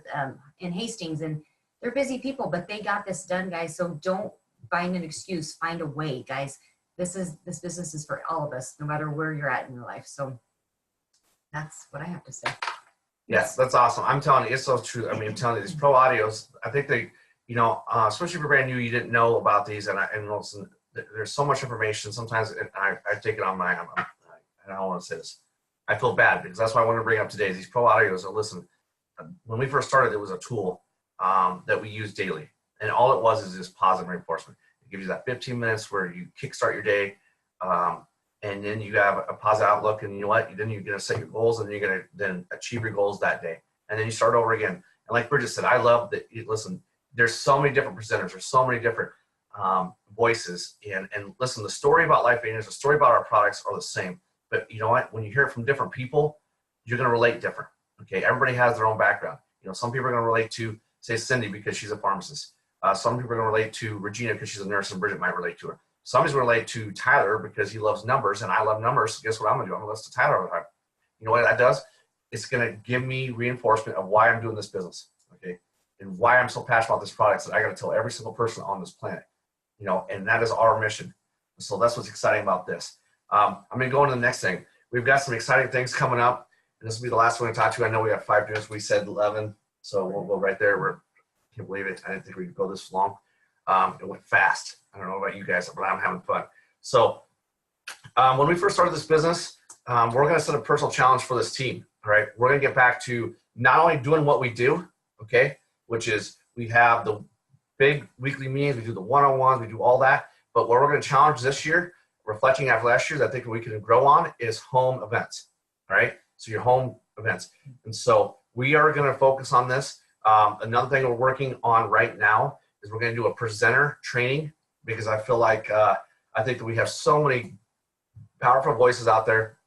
in Hastings, and they're busy people, but they got this done, guys. So don't find an excuse. Find a way, guys. This business is for all of us, no matter where you're at in your life. So that's what I have to say. Yes, that's awesome. I'm telling you, it's so true. I mean, I'm telling you, these pro audios, I think they, especially if you're brand new, you didn't know about these, and listen, there's so much information. Sometimes I take it on I don't want to say this. I feel bad because that's why I want to bring up today. These pro audios are, listen, when we first started, it was a tool that we use daily. And all it was is just positive reinforcement. It gives you that 15 minutes where you kickstart your day, and then you have a positive outlook, and you know what? Then you're going to set your goals, and you're going to then achieve your goals that day. And then you start over again. And like Bridget said, I love that, listen, there's so many different presenters. There's so many different voices. And listen, the story about Life Angels, the story about our products are the same. But you know what? When you hear it from different people, you're going to relate different. Okay, everybody has their own background. Some people are going to relate to, say, Cindy because she's a pharmacist. Some people are going to relate to Regina because she's a nurse, and Bridget might relate to her. Somebody's going to relate to Tyler because he loves numbers, and I love numbers. So guess what I'm going to do? I'm going to listen to Tyler all the time. You know what that does? It's going to give me reinforcement of why I'm doing this business, okay, and why I'm so passionate about this product that I got to tell every single person on this planet, and that is our mission. So that's what's exciting about this. I'm going to go into the next thing. We've got some exciting things coming up, and this will be the last one to talk to. I know we have 5 minutes. We said 11, so we'll go right there. I can't believe it. I didn't think we could go this long. It went fast. I don't know about you guys, but I'm having fun. So when we first started this business, we're going to set a personal challenge for this team. All right, we're going to get back to not only doing what we do, okay, which is we have the big weekly meetings, we do the one-on-ones, we do all that. But what we're going to challenge this year, reflecting after last year, that I think we can grow on is home events. All right, so your home events, and so we are going to focus on this. Another thing we're working on right now is we're going to do a presenter training, because I feel like I think that we have so many powerful voices out there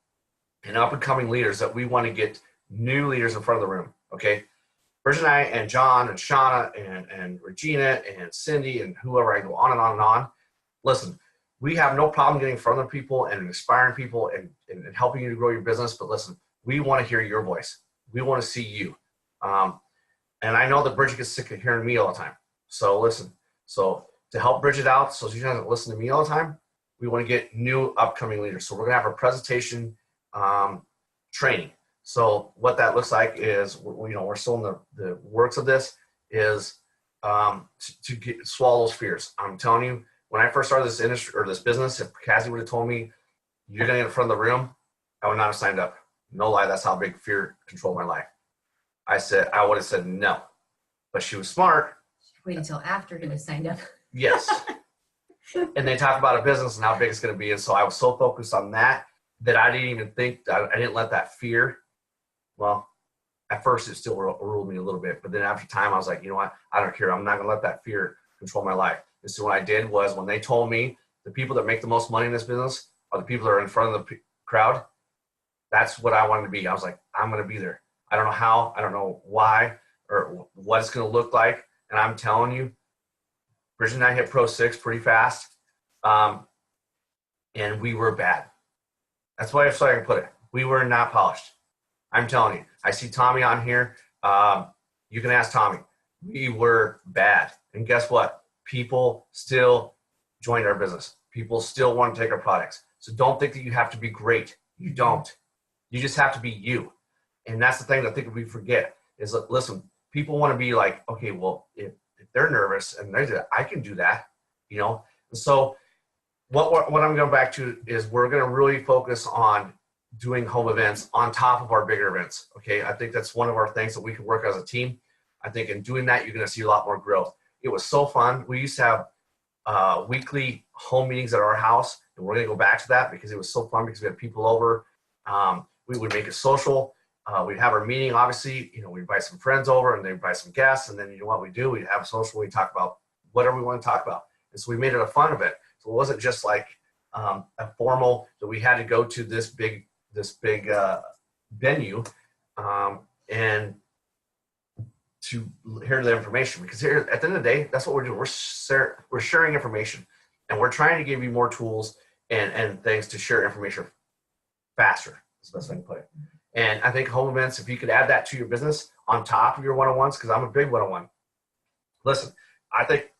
and up and coming leaders that we want to get new leaders in front of the room. Okay, Bridget and I and John and Shauna and Regina and Cindy and whoever, I go on and on and on. Listen, we have no problem getting in front of people and inspiring people and helping you to grow your business. But listen, we want to hear your voice. We want to see you. And I know that Bridget gets sick of hearing me all the time. So listen, so to help Bridget out so she doesn't listen to me all the time, we want to get new upcoming leaders. So we're going to have a presentation training. So what that looks like is, we're still in the works of this, is to swallow those fears. I'm telling you, when I first started this industry or this business, if Cassie would have told me you're going to get in front of the room, I would not have signed up. No lie, that's how big fear controlled my life. I would have said no, but she was smart. Wait until after he was signed up. Yes. And they talk about a business and how big it's going to be. And so I was so focused on that I didn't even think, I didn't let that fear, well, at first it still ruled me a little bit. But then after time, I was like, you know what? I don't care. I'm not going to let that fear control my life. And so what I did was, when they told me the people that make the most money in this business are the people that are in front of the crowd, that's what I wanted to be. I was like, I'm going to be there. I don't know how, I don't know why, or what it's going to look like. And I'm telling you, Bridget and I hit Pro 6 pretty fast. And we were bad. That's why I can put it. We were not polished. I'm telling you. I see Tommy on here. You can ask Tommy. we were bad. And guess what? People still joined our business. People still want to take our products. So don't think that you have to be great. You don't. You just have to be you. And that's the thing that I think we forget is, listen, people want to be like, okay, well, if they're nervous and I can do that, you know? And so what I'm going back to is we're going to really focus on doing home events on top of our bigger events. Okay. I think that's one of our things that we can work as a team. I think in doing that, you're going to see a lot more growth. It was so fun. We used to have weekly home meetings at our house, and we're going to go back to that because it was so fun because we had people over. We would make it social. We'd have our meeting, obviously, you know, we'd invite some friends over and they'd invite some guests. And then you know what we do? We'd have social. We talk about whatever we want to talk about. And so we made it a fun event. So it wasn't just like a formal that we had to go to this big venue and to hear the information, because here at the end of the day, that's what we're doing. We're sharing information, and we're trying to give you more tools and things to share information faster. That's the best way to put it. And I think home events, if you could add that to your business on top of your one-on-ones, because I'm a big one-on-one. Listen, I think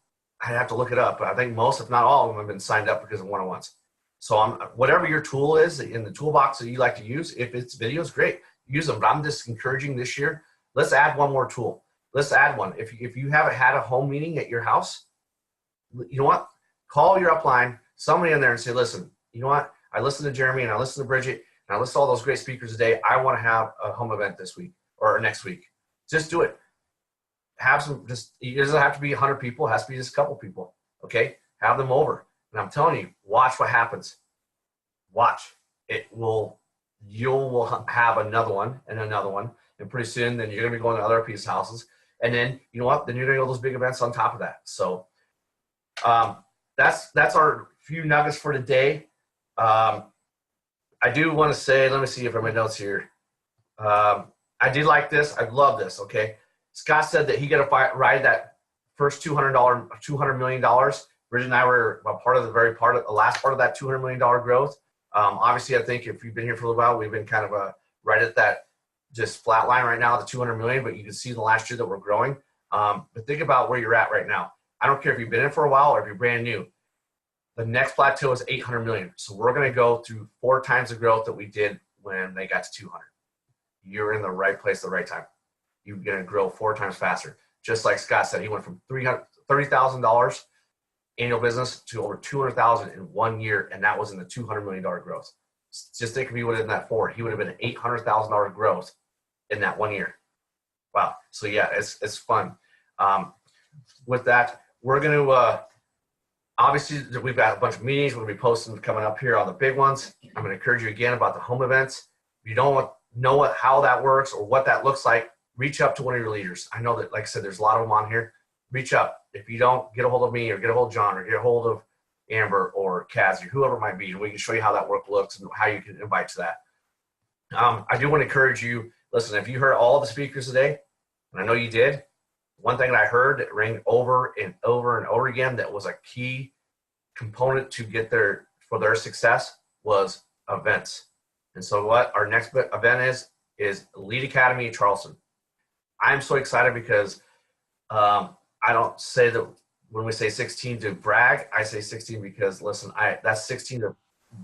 I have to look it up, but I think most, if not all of them, have been signed up because of one-on-ones. So whatever your tool is in the toolbox that you like to use, if it's videos, great, use them. But I'm just encouraging this year, let's add one more tool. Let's add one. If you haven't had a home meeting at your house, you know what? Call your upline, somebody in there and say, listen, you know what? I listened to Jeremy and I listened to Bridget and I listened to all those great speakers today. I want to have a home event this week or next week. Just do it. Have some, it doesn't have to be 100 people. It has to be just a couple people. Okay? Have them over. And I'm telling you, watch what happens. Watch. You will have another one and another one. And pretty soon, then you're going to be going to other people's houses. And then, you know what? Then you're going to go to those big events on top of that. So that's our few nuggets for today. I do want to say, let me see if I have my notes here. I did like this. I love this. Okay. Scott said that he got to ride that first $200 million. Bridget and I were a part of the last part of that $200 million growth. Obviously, I think if you've been here for a little while, we've been kind of right at that just flat line right now, the 200 million, but you can see the last year that we're growing. But think about where you're at right now. I don't care if you've been in for a while or if you're brand new. The next plateau is 800 million. So we're going to go through 4 times the growth that we did when they got to 200. You're in the right place at the right time. You're going to grow 4 times faster. Just like Scott said, he went from $30,000 annual business to over 200,000 in 1 year, and that was in the $200 million growth. Just think if he would have done that forward, he would have been an $800,000 growth in that 1 year. Wow. So yeah, it's fun. With that, we're going to, obviously we've got a bunch of meetings. We're going to be posting coming up here on the big ones. I'm going to encourage you again about the home events. If you don't know how that works or what that looks like, reach up to one of your leaders. I know that, like I said, there's a lot of them on here. Reach up. If you don't, get a hold of me or get a hold of John or get a hold of Amber or Kaz or whoever it might be, and we can show you how that work looks and how you can invite to that. I do want to encourage you, listen, if you heard all the speakers today, and I know you did, one thing that I heard that rang over and over and over again that was a key component to get for their success was events. And so what our next event is Elite Academy in Charleston. I'm so excited because I don't say that when we say 16 to brag, I say 16 because listen, that's 16 of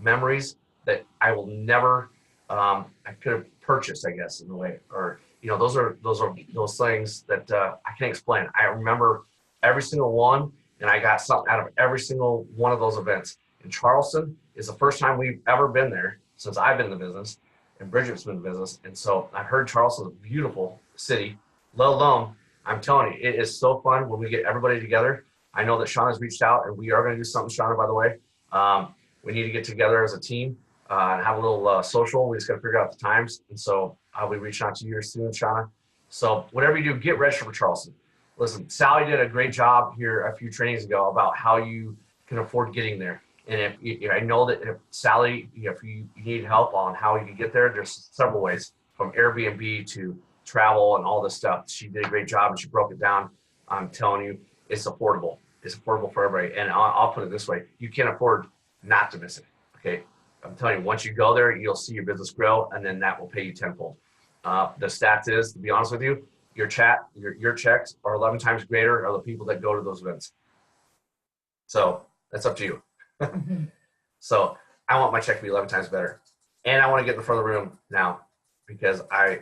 memories that I will never, I could have purchased, I guess, in a way, or, you know, those are those things that I can't explain. I remember every single one, and I got something out of every single one of those events. In Charleston is the first time we've ever been there since I've been in the business, and Bridget's been in the business. And so I've heard Charleston's a beautiful city, let alone, I'm telling you, it is so fun when we get everybody together. I know that Shauna's reached out, and we are going to do something, Shauna, by the way. We need to get together as a team and have a little social. We just got to figure out the times. And so I'll be reaching out to you soon, Shauna. So whatever you do, get registered for Charleston. Listen, Sally did a great job here a few trainings ago about how you can afford getting there. And I know that if Sally, if you need help on how you can get there, there's several ways, from Airbnb to travel and all this stuff. She did a great job and she broke it down. I'm telling you, it's affordable. It's affordable for everybody. And I'll put it this way. You can't afford not to miss it. Okay. I'm telling you, once you go there, you'll see your business grow, and then that will pay you tenfold. The stats is, to be honest with you, your checks are 11 times greater are the people that go to those events. So that's up to you. So I want my check to be 11 times better. And I want to get in the front of the room now because I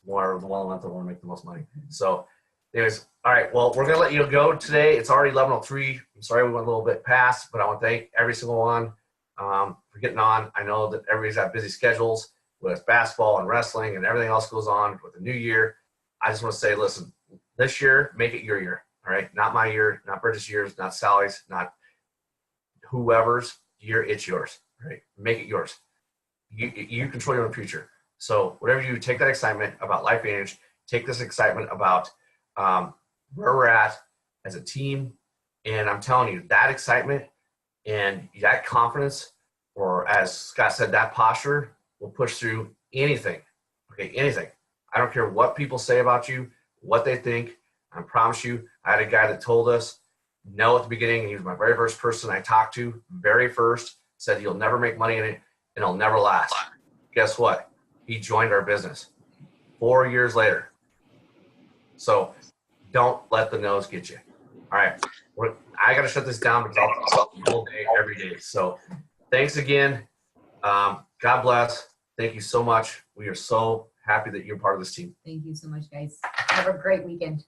want the 1 month I want to make the most money. So anyways, all right, well, we're going to let you go today. It's already 11:03. I'm sorry we went a little bit past, but I want to thank every single one for getting on. I know that everybody's got busy schedules with basketball and wrestling and everything else goes on with the new year. I just want to say, listen, this year, make it your year, all right? Not my year, not Bridget's years, not Sally's, not whoever's year, it's yours, all right? Make it yours. You control your own future. So whatever you take that excitement about LifeVantage, take this excitement about where we're at as a team, and I'm telling you, that excitement and that confidence, or as Scott said, that posture will push through anything, okay, anything. I don't care what people say about you, what they think. I promise you, I had a guy that told us no at the beginning. He was my very first person I talked to, very first, said you'll never make money in it and it'll never last. Guess what? He joined our business 4 years later. So don't let the no's get you. All right. I got to shut this down because I'll talk all day, every day. So thanks again. God bless. Thank you so much. We are so happy that you're part of this team. Thank you so much, guys. Have a great weekend.